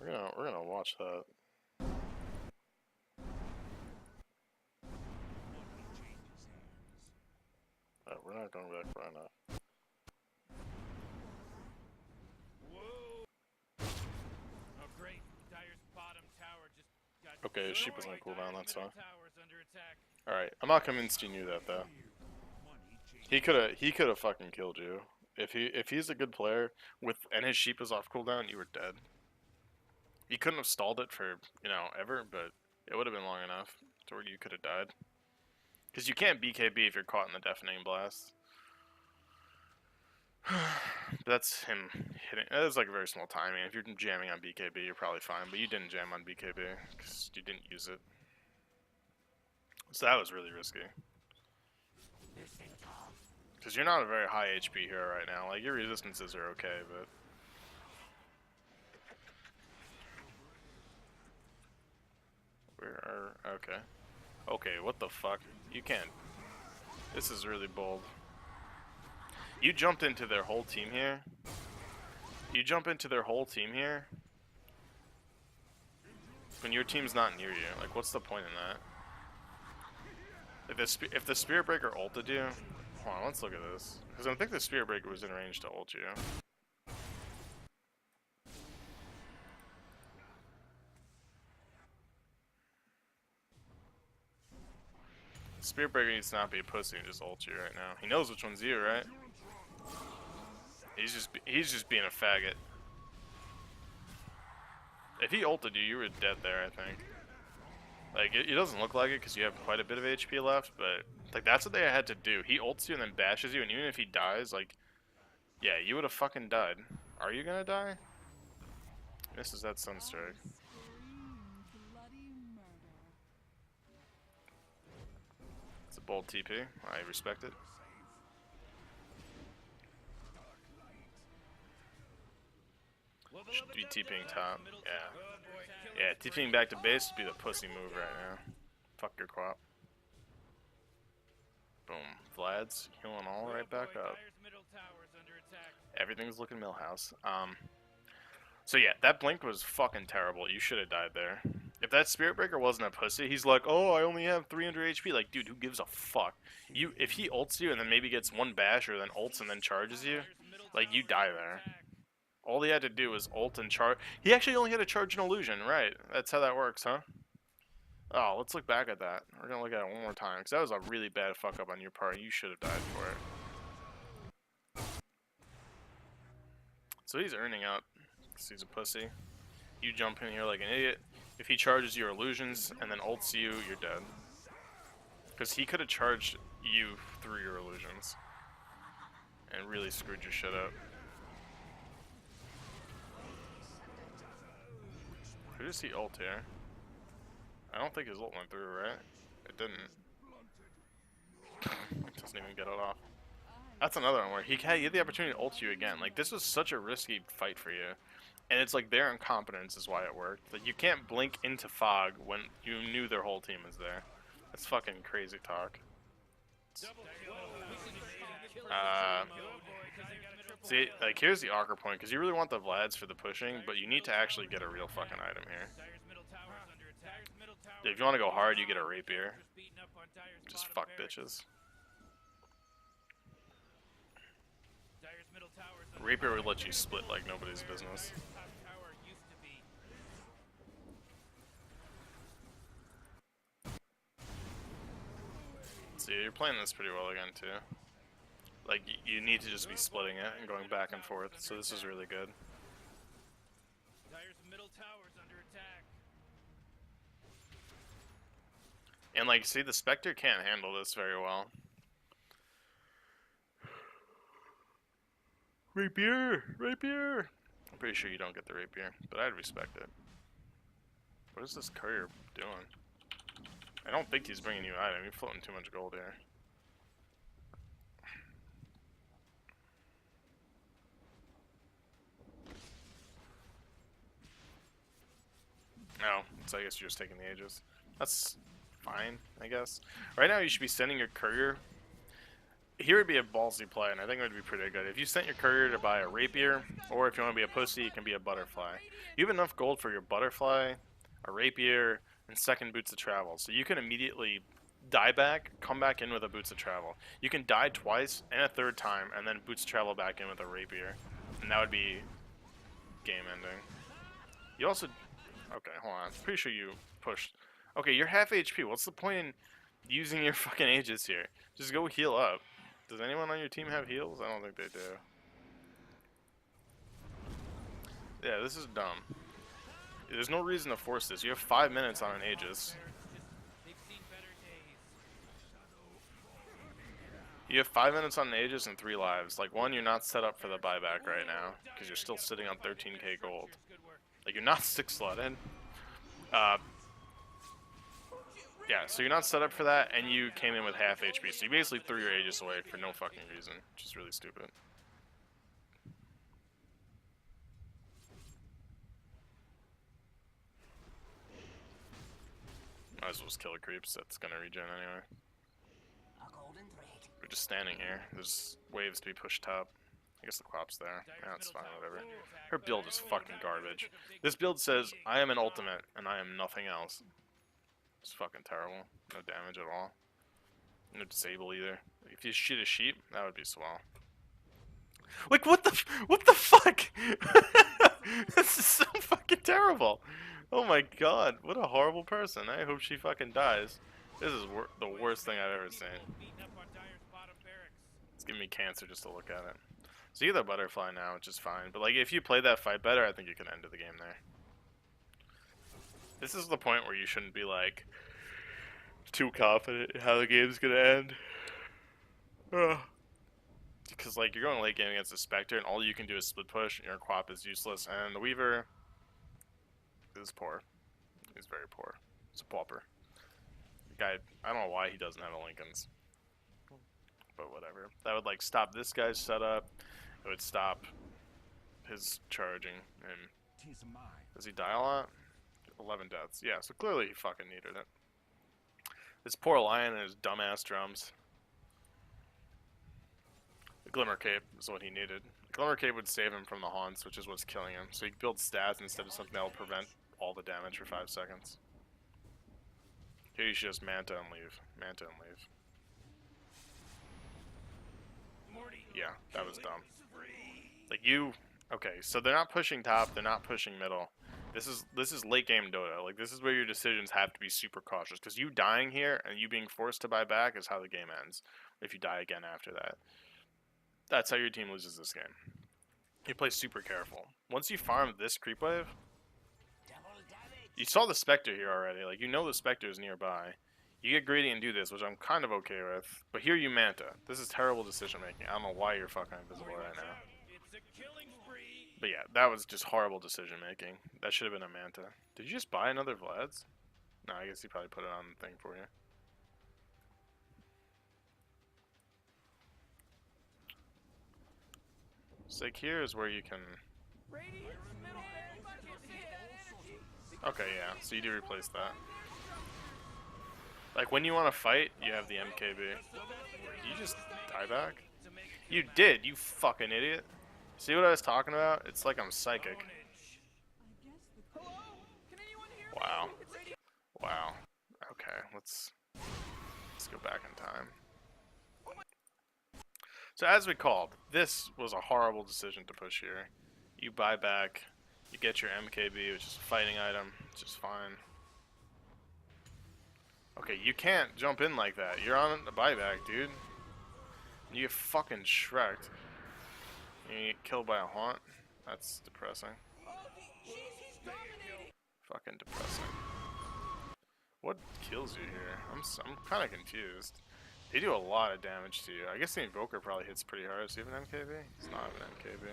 We're gonna watch that. Alright, we're not going back far enough. Whoa! Oh great, Dyer's bottom tower just got... Okay, his sheep was on cooldown, that's fine. Tower's under attack. Alright, I'm not convinced he knew that though. He could have fucking killed you. If he's a good player and his sheep is off cooldown, you were dead. He couldn't have stalled it for, you know, ever, but it would have been long enough to where you could have died. Because you can't BKB if you're caught in the Deafening Blast. That's him hitting. That's like a very small timing. If you're jamming on BKB, you're probably fine, but you didn't jam on BKB because you didn't use it. So that was really risky. Because you're not a very high HP hero right now. Like, your resistances are okay, but... Okay. Okay, what the fuck? You can't... This is really bold. You jumped into their whole team here? You jump into their whole team here? When your team's not near you. Like, what's the point in that? If the Spirit Breaker ulted you... Hold on, let's look at this. Because I don't think the Spirit Breaker was in range to ult you. Spirit Breaker needs to not be a pussy and just ult you right now. He knows which one's you, right? He's just being a faggot. If he ulted you, you were dead there, I think. Like, it doesn't look like it because you have quite a bit of HP left, but like that's what they had to do. He ults you and then bashes you, and even if he dies, like, yeah, you would have fucking died. Are you gonna die? Misses that Sunstrike. It's a bold TP. I respect it. Should be TPing top. Yeah. Yeah, TPing back to base would be the pussy move right now. Fuck your quap. Boom. Vlad's healing all right back up. Dire's middle tower's under attack. Everything's looking Millhouse. So yeah, that blink was fucking terrible. You should have died there. If that Spirit Breaker wasn't a pussy, he's like, oh, I only have 300 HP. Like, dude, who gives a fuck? If he ults you and then maybe gets one bash or then ults and then charges you, like, you die there. All he had to do was ult and charge. He actually only had to charge an illusion, right? That's how that works, huh? Oh, let's look back at that. We're gonna look at it one more time, because that was a really bad fuck up on your part. You should have died for it. So he's earning out, because he's a pussy. You jump in here like an idiot. If he charges your illusions and then ults you, you're dead. Because he could have charged you through your illusions. And really screwed your shit up. Who does he ult here? I don't think his ult went through, right? It didn't. Doesn't even get it off. That's another one where he had the opportunity to ult you again. Like, this was such a risky fight for you. And it's like their incompetence is why it worked. Like, you can't blink into fog when you knew their whole team was there. That's fucking crazy talk. See, like, here's the awkward point, because you really want the Vlads for the pushing, but you need to actually get a real fucking item here. If you want to go hard, you get a rapier. Just fuck bitches. Rapier would let you split like nobody's business. See, you're playing this pretty well again too. Like, you need to just be splitting it and going back and forth, so this is really good. And like, see, the Spectre can't handle this very well. Rapier! Rapier! I'm pretty sure you don't get the rapier, but I'd respect it. What is this courier doing? I don't think he's bringing you item. You're floating too much gold here. No, so I guess you're just taking the Aegis. That's fine, I guess. Right now you should be sending your courier. Here would be a ballsy play, and I think it would be pretty good. If you sent your courier to buy a rapier, or if you want to be a pussy, you can be a butterfly. You have enough gold for your butterfly, a rapier, and second boots of travel. So you can immediately die back, come back in with a boots of travel. You can die twice and a third time, and then boots of travel back in with a rapier. And that would be game ending. You also... Okay, hold on. I'm pretty sure you pushed... Okay, you're half HP. What's the point in using your fucking Aegis here? Just go heal up. Does anyone on your team have heals? I don't think they do. Yeah, this is dumb. There's no reason to force this. You have 5 minutes on an Aegis. You have 5 minutes on an Aegis and 3 lives. Like, one, you're not set up for the buyback right now, because you're still sitting on 13k gold. Like, you're not 6-slotted. Yeah, so you're not set up for that, and you came in with half HP. So you basically threw your Aegis away for no fucking reason, which is really stupid. Might as well just kill the creeps. That's gonna regen anyway. We're just standing here. There's waves to be pushed top. I guess the Quap's there. Yeah, that's fine, whatever. Her build is fucking garbage. This build says, I am an ultimate, and I am nothing else. It's fucking terrible. No damage at all. No disable either. If you shoot a sheep, that would be swell. Like, what the fuck? This is so fucking terrible. Oh my god, what a horrible person. I hope she fucking dies. This is the worst thing I've ever seen. It's giving me cancer just to look at it. So you're the butterfly now, which is fine. But like, if you play that fight better, I think you can end the game there. This is the point where you shouldn't be like too confident in how the game's gonna end. Because like, you're going late game against the Spectre, and all you can do is split push, and your Quap is useless, and the Weaver is poor. He's very poor. He's a pauper. The guy, I don't know why he doesn't have a Lincoln's. But whatever. That would like stop this guy's setup. It would stop his charging. And does he die a lot? 11 deaths. Yeah, so clearly he fucking needed it. This poor lion and his dumbass drums. The Glimmer Cape is what he needed. The Glimmer Cape would save him from the haunts, which is what's killing him. So he could build stats instead of something that will prevent all the damage for 5 seconds. Here you should just Manta and leave. Manta and leave. Yeah, that was dumb. Like you... Okay, so they're not pushing top, they're not pushing middle. This is late game Dota. Like, this is where your decisions have to be super cautious. Because you dying here and you being forced to buy back is how the game ends. If you die again after that. That's how your team loses this game. You play super careful. Once you farm this creep wave, you saw the Spectre here already. Like, you know the Spectre is nearby. You get greedy and do this, which I'm kind of okay with. But here you Manta. This is terrible decision making. I don't know why you're fucking invisible right now. But yeah, that was just horrible decision making. That should have been a Manta. Did you just buy another Vlad's? No, I guess he probably put it on the thing for you. So like here is where you can... Okay, yeah, so you do replace that. Like when you want to fight, you have the MKB. Did you just die back? You did, you fucking idiot. See what I was talking about? It's like I'm psychic. Wow. Wow. Okay, let's go back in time. So as we called, this was a horrible decision to push here. You buy back, you get your MKB, which is a fighting item, which is fine. Okay, you can't jump in like that. You're on a buyback, dude. You get fucking shreked. You get killed by a haunt. That's depressing. Fucking depressing. What kills you here? I'm kind of confused. They do a lot of damage to you. I guess the Invoker probably hits pretty hard. Does he have an MKB? He's not an MKB.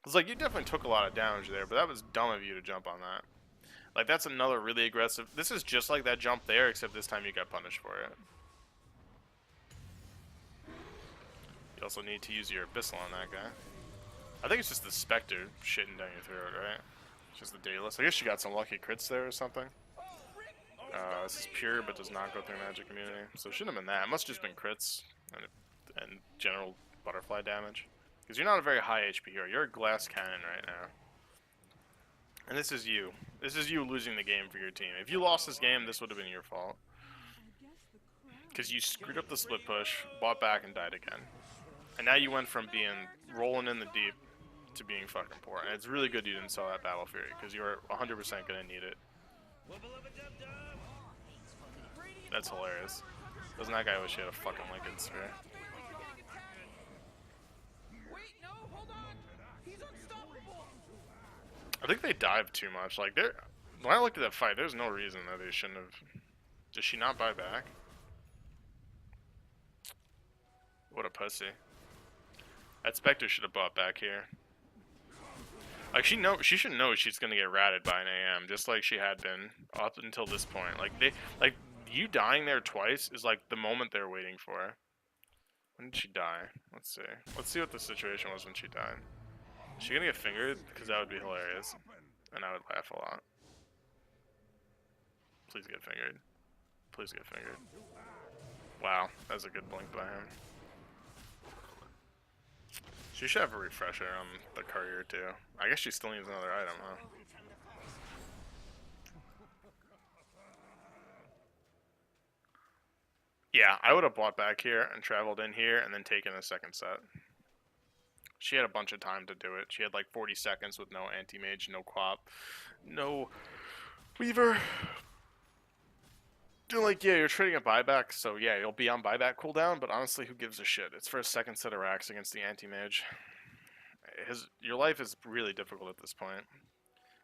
It's like you definitely took a lot of damage there, but that was dumb of you to jump on that. Like that's another really aggressive. This is just like that jump there, except this time you got punished for it. You also need to use your Abyssal on that guy. I think it's just the Spectre shitting down your throat, right? It's just the Daedalus. I guess you got some lucky crits there or something. This is pure, but does not go through magic immunity. So it shouldn't have been that. It must have just been crits and general butterfly damage. Because you're not a very high HP hero. You're a glass cannon right now. And this is you. This is you losing the game for your team. If you lost this game, this would have been your fault. Because you screwed up the split push, bought back, and died again. And now you went from being rolling in the deep to being fucking poor. And it's really good you didn't sell that Battle Fury, because you were 100% going to need it. That's hilarious. Doesn't that guy wish he had a fucking Lincoln Sphere? I think they dived too much. Like, when I looked at that fight, there's no reason that they shouldn't have... Does she not buy back? What a pussy. That Spectre should have bought back here. Like, she should know she's gonna get ratted by an AM, just like she had been up until this point. Like, you dying there twice is like the moment they're waiting for. When did she die? Let's see. Let's see what the situation was when she died. Is she gonna get fingered? Because that would be hilarious. And I would laugh a lot. Please get fingered. Please get fingered. Wow, that was a good blink by him. She should have a refresher on the courier too. I guess she still needs another item, huh? Yeah, I would have bought back here and traveled in here and then taken a second set. She had a bunch of time to do it. She had like 40 seconds with no anti-mage, no quap, no weaver. You're like, yeah, you're trading a buyback, so yeah, you'll be on buyback cooldown, but honestly, who gives a shit? It's for a second set of racks against the anti-mage. Your life is really difficult at this point.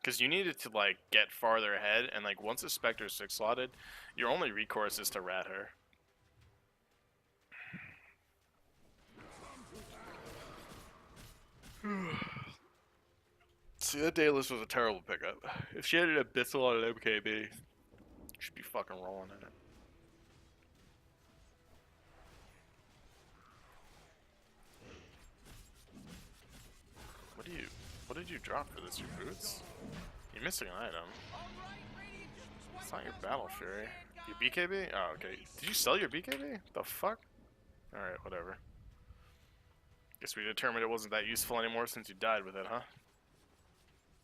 Because you needed to, like, get farther ahead, and, like, once a Spectre 6-slotted, your only recourse is to rat her. See, that Daedalus was a terrible pickup. If she had an Abyssal on an MKB, she'd be fucking rolling in it. What did you drop for this? Your boots? You're missing an item. It's not your Battle Fury. Your BKB? Oh, okay. Did you sell your BKB? The fuck? Alright, whatever. Guess we determined it wasn't that useful anymore since you died with it, huh?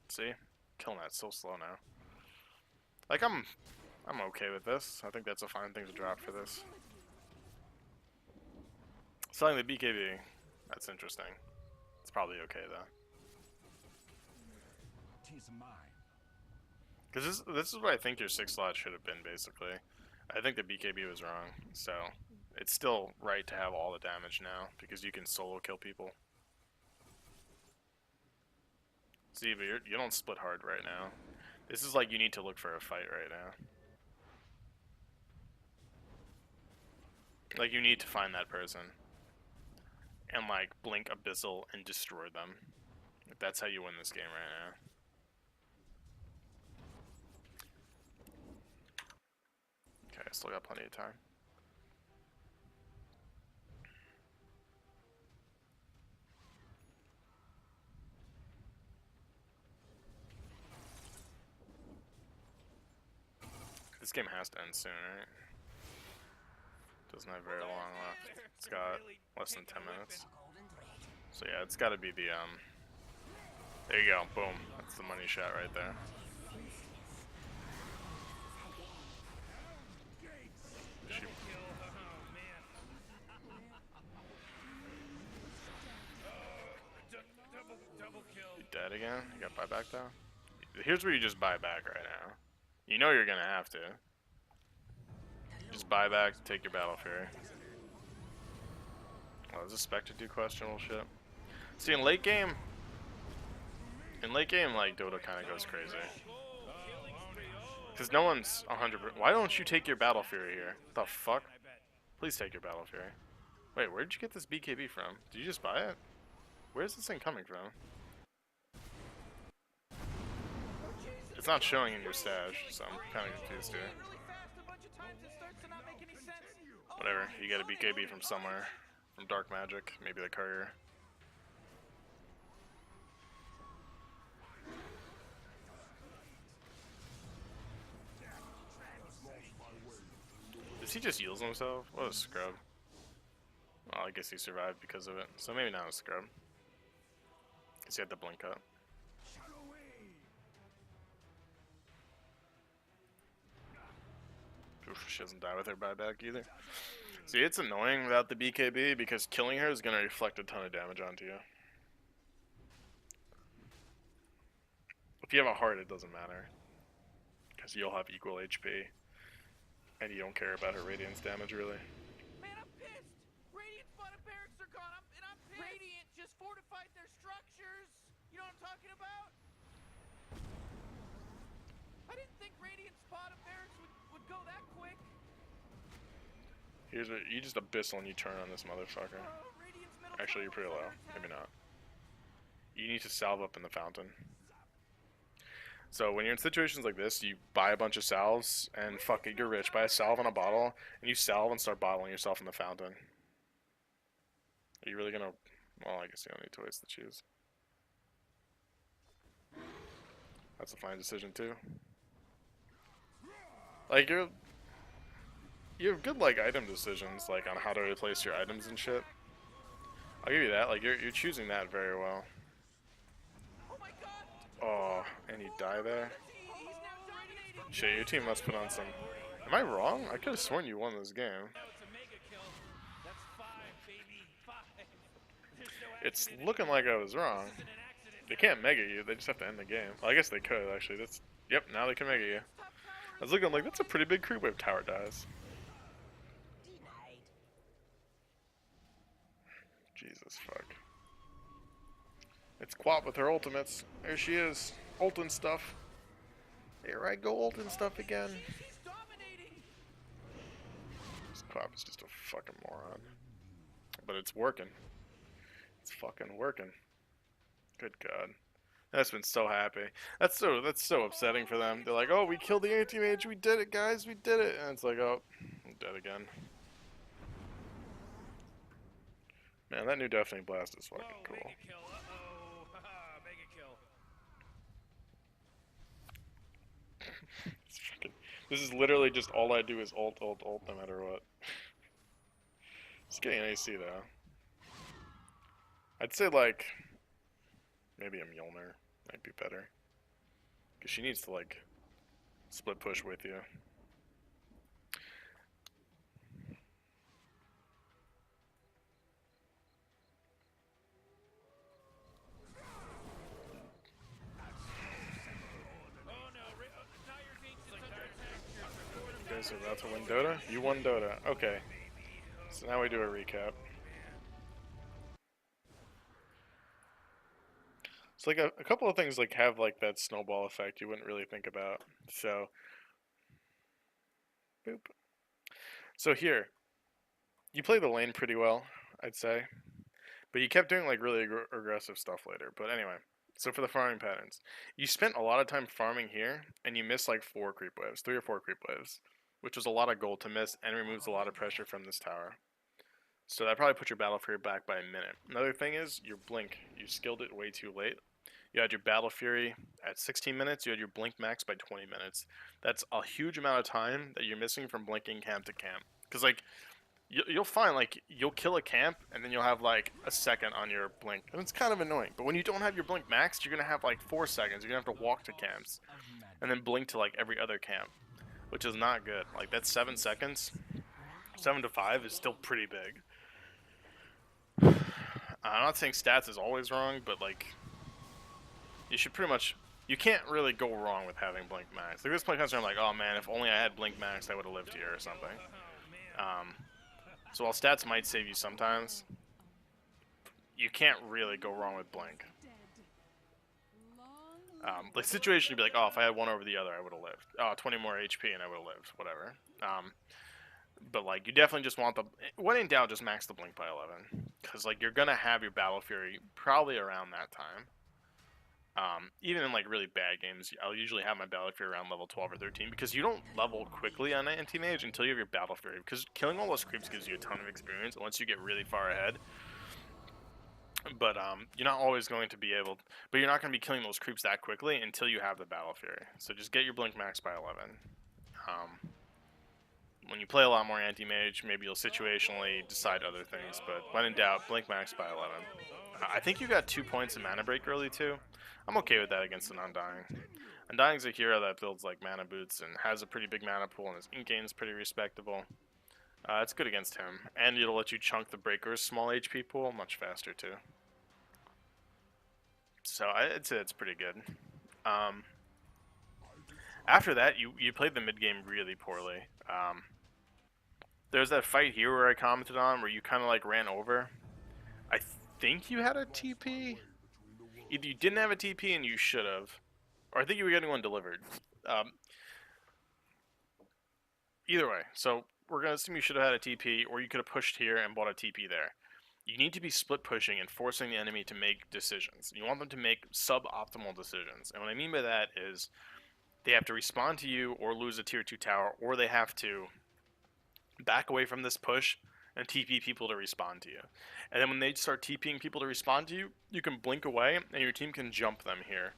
See? Killing that so slow now. Like, I'm okay with this. I think that's a fine thing to drop for this. Selling the BKB. That's interesting. It's probably okay, though. Because this is what I think your 6 slot should have been, basically. I think the BKB was wrong, so it's still right to have all the damage now, because you can solo kill people. See, but you don't split hard right now. This is like you need to look for a fight right now. Like, you need to find that person. And, like, blink Abyssal and destroy them. That's how you win this game right now. Okay, I still got plenty of time. This game has to end soon, right? Doesn't have very long left. It's got less than 10 minutes. So yeah, it's gotta be the, there you go, boom. That's the money shot right there. You dead again? You got buyback though? Here's where you just buy back right now. You know you're gonna have to. Just buy back, take your Battle Fury. Oh, does this Spectre do questionable shit? See, in late game, like, Dota kind of goes crazy. Because no one's 100%. Why don't you take your Battle Fury here? The fuck? Please take your Battle Fury. Wait, where did you get this BKB from? Did you just buy it? Where's this thing coming from? It's not showing in your stash, so I'm kind of confused here. Whatever, you got a BKB from somewhere. From Dark Magic, maybe the courier. Does he just heals himself? What a scrub. Well, I guess he survived because of it, so maybe not a scrub. Because he had the blink up. Oof, she doesn't die with her buyback either. See, it's annoying without the BKB because killing her is going to reflect a ton of damage onto you. If you have a heart, it doesn't matter. Because you'll have equal HP. And you don't care about her Radiance damage, really. Man, I'm pissed! Radiant's bottom barracks are gone, and I'm pissed! Radiant just fortified their structures! You know what I'm talking about? I didn't think Radiant's bottom barracks would go that quick. Here's what you just abyssal and you turn on this motherfucker. Actually, you're pretty low. Maybe not. You need to salve up in the fountain. So when you're in situations like this, you buy a bunch of salves and fuck it, you're rich. Buy a salve and a bottle, and you salve and start bottling yourself in the fountain. Are you really gonna? Well, I guess you don't need to waste the choose. That's a fine decision too. Like you have good like item decisions, like on how to replace your items and shit. I'll give you that. Like you're choosing that very well. Oh, and you die there? Shit, your team must put on some... Am I wrong? I could have sworn you won this game. It's looking like I was wrong. They can't mega you, they just have to end the game. Well, I guess they could, actually. That's... Yep, now they can mega you. I was looking like, that's a pretty big creep wave tower dies. Jesus, fuck. It's Quap with her ultimates. There she is. Ultin stuff. Here I go, Ultin stuff again. This Quap is just a fucking moron. But it's working. It's fucking working. Good God. That's been so happy. That's so upsetting for them. They're like, oh, we killed the anti-mage. We did it, guys. We did it. And it's like, oh, I'm dead again. Man, that new Deafening Blast is fucking cool. This is literally just all I do is ult, ult, ult, no matter what. It's getting an AC though. I'd say like maybe a Mjolnir might be better, cause she needs to like split push with you. You guys are about to win Dota? You won Dota. Okay. So now we do a recap. It's like a couple of things like have like that snowball effect you wouldn't really think about. So, boop. So here, you play the lane pretty well, I'd say, but you kept doing like really aggressive stuff later. But anyway, so for the farming patterns, you spent a lot of time farming here, and you missed like 4 creep waves, 3 or 4 creep waves, which was a lot of gold to miss and removes a lot of pressure from this tower. So that probably put your Battle Fury back by a minute. Another thing is your Blink. You skilled it way too late. You had your Battle Fury at 16 minutes. You had your Blink max by 20 minutes. That's a huge amount of time that you're missing from blinking camp to camp. Because, like, you'll find, like, you'll kill a camp, and then you'll have, like, a second on your Blink. And it's kind of annoying. But when you don't have your Blink maxed, you're going to have, like, 4 seconds. You're going to have to walk to camps. And then Blink to, like, every other camp. Which is not good. Like, that's 7 seconds. 7 to 5 is still pretty big. I'm not saying stats is always wrong, but like, you should pretty much, you can't really go wrong with having Blink Max. Like this point comes I'm like, oh man, if only I had Blink Max, I would have lived here or something. So while stats might save you sometimes, you can't really go wrong with Blink. Like situation, you'd be like, oh, if I had one over the other, I would have lived. Oh, 20 more HP and I would have lived, whatever. But like, you definitely just want the, when in doubt, just max the Blink by 11. Because like, you're gonna have your Battle Fury probably around that time. Even in like really bad games, I'll usually have my Battle Fury around level 12 or 13 because you don't level quickly on anti-mage until you have your Battle Fury. Because killing all those creeps gives you a ton of experience once you get really far ahead. But you're not always going to be able, but you're not going to be killing those creeps that quickly until you have the Battle Fury. So just get your Blink max by 11. When you play a lot more anti-mage, maybe you'll situationally decide other things, but when in doubt, Blink max by 11. I think you got 2 points of mana break early too. I'm okay with that against an Undying. Undying's a hero that builds like mana boots and has a pretty big mana pool, and his ink game's pretty respectable. It's good against him, and it'll let you chunk the Breaker's small HP pool much faster too. So I'd say it's pretty good. After that, you played the mid game really poorly. There's that fight here where I commented on where you kind of like ran over. I think you had a TP. Either you didn't have a TP and you should have, or I think you were getting one delivered. Either way, so we're gonna assume you should have had a TP, or you could have pushed here and bought a TP there. You need to be split pushing and forcing the enemy to make decisions. You want them to make suboptimal decisions, and what I mean by that is they have to respond to you or lose a tier 2 tower, or they have to back away from this push and TP people to respond to you. And then when they start TPing people to respond to you, you can blink away and your team can jump them here.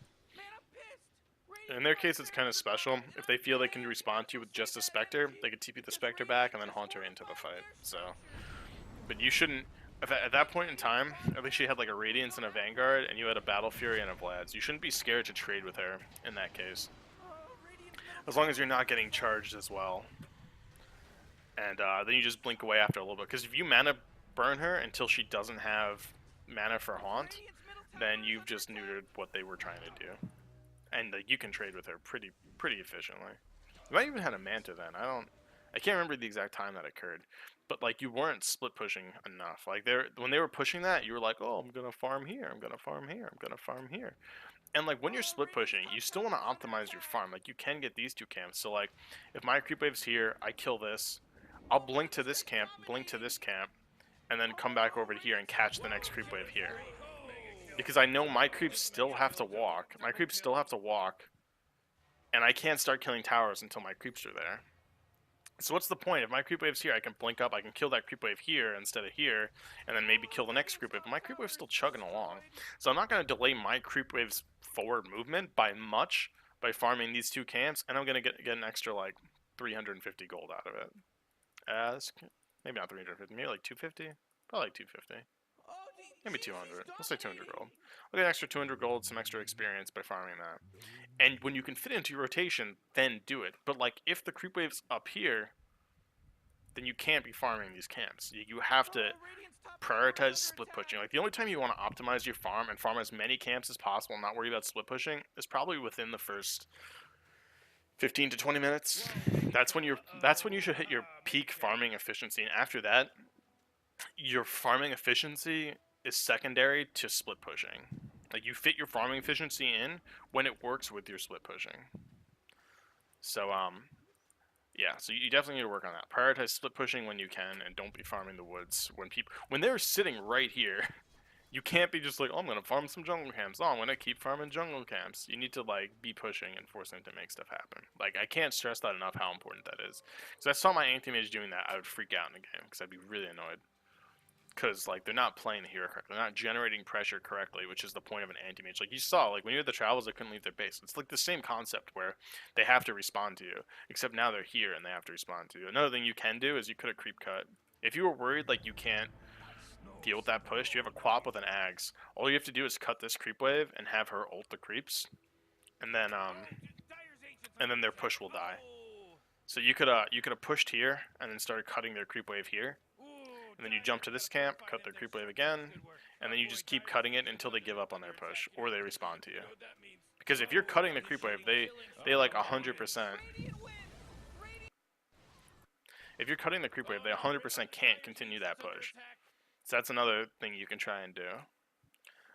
In their case, it's kind of special. If they feel they can respond to you with just a Spectre, they can TP the Spectre back and then Haunter into the fight. So, but you shouldn't, at that point in time, at least she had like a Radiance and a Vanguard, and you had a Battle Fury and a Vlad's. You shouldn't be scared to trade with her in that case. As long as you're not getting charged as well. And then you just blink away after a little bit. Because if you mana burn her until she doesn't have mana for Haunt, then you've just neutered what they were trying to do. And like, you can trade with her pretty efficiently. You might even have a Manta then. I can't remember the exact time that occurred. But like, you weren't split pushing enough. Like when they were pushing that, you were like, oh, I'm gonna farm here, I'm gonna farm here, I'm gonna farm here. And like, when you're split pushing, you still want to optimize your farm. Like, you can get these 2 camps. So like, if my creep wave's here, I kill this, I'll blink to this camp, blink to this camp, and then come back over to here and catch the next creep wave here. Because I know my creeps still have to walk. My creeps still have to walk, and I can't start killing towers until my creeps are there. So what's the point? If my creep wave's here, I can blink up, I can kill that creep wave here instead of here, and then maybe kill the next creep wave. But my creep wave's still chugging along. So I'm not going to delay my creep wave's forward movement by much by farming these 2 camps, and I'm going to get an extra, like, 350 gold out of it. Maybe not 350, maybe like 250? Probably like 250. Oh, Maybe Jesus, 200. he's Let's say 200 dominating. gold. I'll get an extra 200 gold, some extra experience by farming that. And when you can fit into your rotation, then do it. But like, if the creep wave's up here, then you can't be farming these camps. You have to Oh, Radiant's top tower is prioritize under split attack. pushing. Like, the only time you want to optimize your farm and farm as many camps as possible and not worry about split pushing is probably within the first 15 to 20 minutes. That's when you should hit your peak farming efficiency, and after that, your farming efficiency is secondary to split pushing. Like, you fit your farming efficiency in when it works with your split pushing. So yeah, so you definitely need to work on that. Prioritize split pushing when you can, and don't be farming the woods when they're sitting right here. You can't be just like, oh, I'm gonna farm some jungle camps. Oh, I'm gonna keep farming jungle camps. You need to like be pushing and forcing to make stuff happen. Like, I can't stress that enough how important that is. Because I saw my anti-mage doing that, I would freak out in the game because I'd be really annoyed. Because like, they're not playing the hero correctly, they're not generating pressure correctly, which is the point of an anti-mage. Like, you saw, like, when you had the travels, they couldn't leave their base. It's like the same concept where they have to respond to you, except now they're here and they have to respond to you. Another thing you can do is you could have creep cut. If you were worried like you can't deal with that push, you have a quap with an axe. All you have to do is cut this creep wave and have her ult the creeps, and then their push will die. So you could have pushed here and then started cutting their creep wave here, and then you jump to this camp, cut their creep wave again, and then you just keep cutting it until they give up on their push or they respond to you. Because if you're cutting the creep wave, they like 100%. If you're cutting the creep wave, they 100% can't continue that push. So that's another thing you can try and do.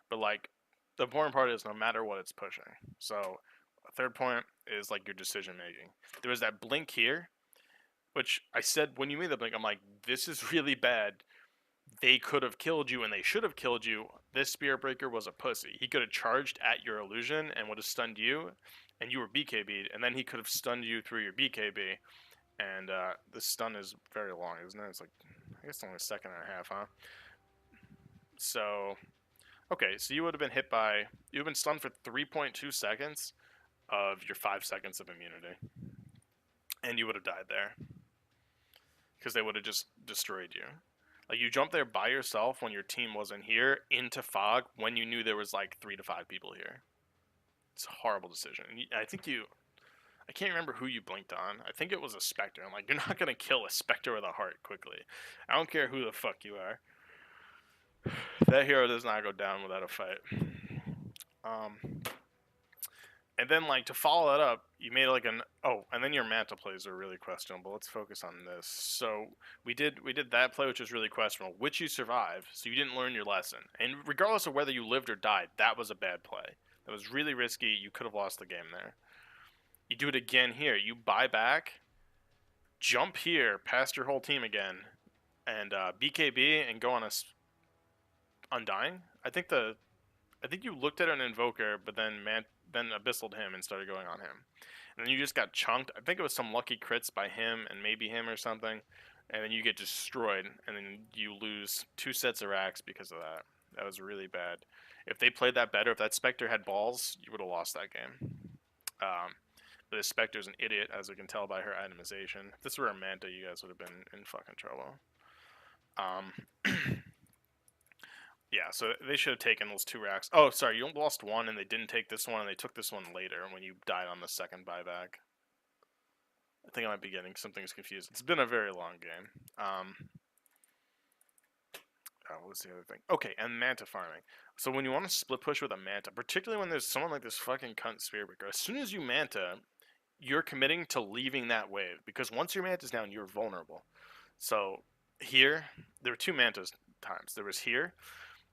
But like, the important part is no matter what, it's pushing. So a third point is like your decision making. There was that blink here, which I said when you made the blink, I'm like, this is really bad. They could have killed you and they should have killed you. This Spirit Breaker was a pussy. He could have charged at your illusion and would have stunned you, and you were BKB'd, and then he could have stunned you through your BKB. And this stun is very long, isn't it? It's like, I guess only a second and a half, huh? So, okay, so you would have been hit by, you've been stunned for 3.2 seconds of your 5 seconds of immunity. And you would have died there. Because they would have just destroyed you. Like, you jumped there by yourself when your team wasn't here into fog when you knew there was like 3 to 5 people here. It's a horrible decision. And I can't remember who you blinked on. I think it was a Spectre. I'm like, you're not going to kill a Spectre with a heart quickly. I don't care who the fuck you are. That hero does not go down without a fight. And then, like, to follow that up, you made like and then your Manta plays are really questionable. Let's focus on this. So we did that play, which was really questionable, which you survived, so you didn't learn your lesson. And regardless of whether you lived or died, that was a bad play. That was really risky. You could have lost the game there. You do it again here. You buy back, jump here past your whole team again, and BKB and go on a Undying. I think you looked at an Invoker, but then Abyssaled him and started going on him. And then you just got chunked. I think it was some lucky crits by him and maybe him or something. And then you get destroyed, and then you lose 2 sets of racks because of that. That was really bad. If they played that better, if that Spectre had balls, you would have lost that game. But this Spectre's an idiot, as we can tell by her itemization. If this were a Manta, you guys would have been in fucking trouble. Yeah, so they should have taken those 2 racks. Oh, sorry, you lost 1 and they didn't take this one, and they took this one later when you died on the second buyback. I think I might be getting some things confused. It's been a very long game. What was the other thing? Okay, and Manta farming. So when you want to split push with a Manta, particularly when there's someone like this fucking cunt Spiritbreaker, as soon as you Manta, you're committing to leaving that wave, because once your Manta's down, you're vulnerable. So here, there were 2 Mantas times. There was here,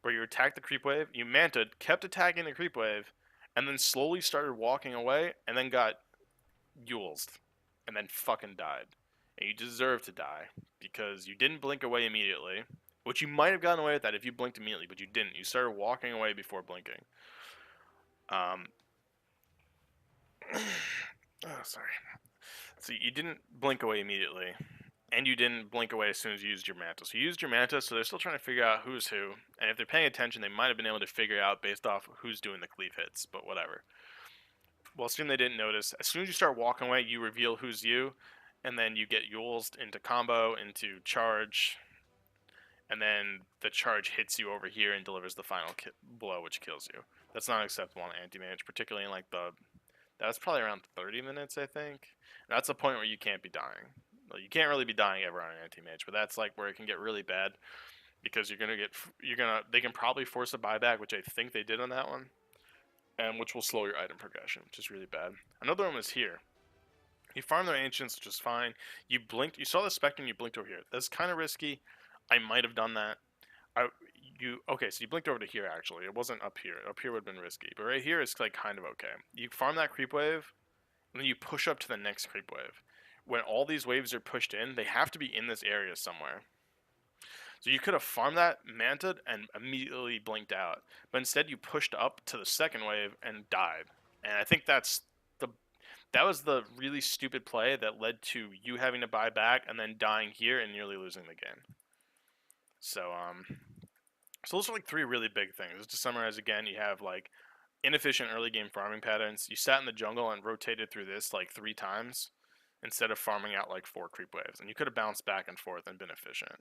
where you attacked the creep wave, you Manta'd, kept attacking the creep wave, and then slowly started walking away, and then got Yules'd, and then fucking died. And you deserve to die, because you didn't blink away immediately, which you might have gotten away with that if you blinked immediately, but you didn't. You started walking away before blinking. Oh, sorry. So you didn't blink away immediately, and you didn't blink away as soon as you used your Manta. So you used your Manta, so they're still trying to figure out who's who, and if they're paying attention, they might have been able to figure out based off who's doing the cleave hits, but whatever. Well, assume they didn't notice. As soon as you start walking away, you reveal who's you, and then you get Yuled into combo, into charge, and then the charge hits you over here and delivers the final blow, which kills you. That's not acceptable on anti-mage, particularly in like that was probably around 30 minutes, I think. And that's a point where you can't be dying. Well, you can't really be dying ever on an anti-mage, but that's like where it can get really bad because they can probably force a buyback, which I think they did on that one, and which will slow your item progression, which is really bad. Another one was here. You farm their ancients, which is fine. You blinked. You saw the spectre and you blinked over here. That's kind of risky. I might have done that. Okay, so you blinked over to here actually. It wasn't up here. Up here would have been risky, but right here is like kind of okay. You farm that creep wave, and then you push up to the next creep wave. When all these waves are pushed in, they have to be in this area somewhere. So you could have farmed that, manted, and immediately blinked out, but instead you pushed up to the second wave and died. And I think that was the really stupid play that led to you having to buy back and then dying here and nearly losing the game. So so those are like three really big things. Just to summarize again, you have like inefficient early game farming patterns. You sat in the jungle and rotated through this like 3 times instead of farming out like 4 creep waves. And you could have bounced back and forth and been efficient.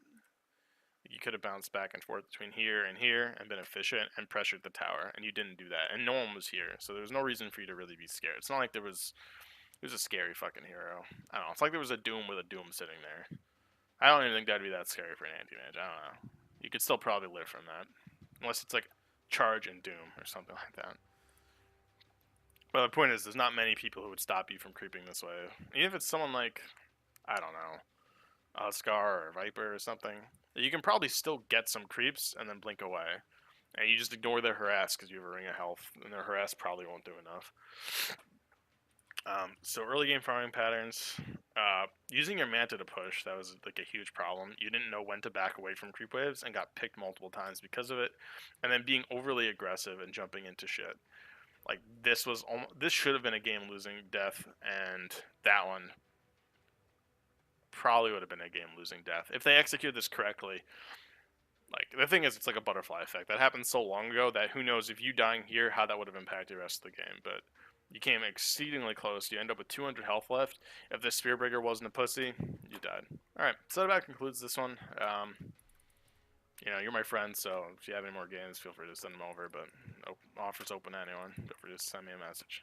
You could have bounced back and forth between here and been efficient and pressured the tower, and you didn't do that. And no one was here, so there was no reason for you to really be scared. It's not like it was a scary fucking hero. I don't know. It's like there was a Doom with a Doom sitting there. I don't even think that'd be that scary for an anti-mage. I don't know. You could still probably live from that. Unless it's like charge and doom or something like that. But the point is, there's not many people who would stop you from creeping this way. Even if it's someone like, I don't know, a Scar or a Viper or something, you can probably still get some creeps and then blink away. And you just ignore their harass because you have a ring of health, and their harass probably won't do enough. So early game farming patterns, using your Manta to push, that was like a huge problem. You didn't know when to back away from creep waves and got picked multiple times because of it. And then being overly aggressive and jumping into shit. Like this should have been a game losing death, and that one probably would have been a game losing death. If they executed this correctly, like the thing is, it's like a butterfly effect. That happened so long ago that who knows if you dying here, how that would have impacted the rest of the game. But you came exceedingly close. You end up with 200 health left. If this Spearbreaker wasn't a pussy, you died. Alright, so that about concludes this one. You know, you're my friend, so if you have any more games, feel free to send them over. But offers open to anyone. Feel free to send me a message.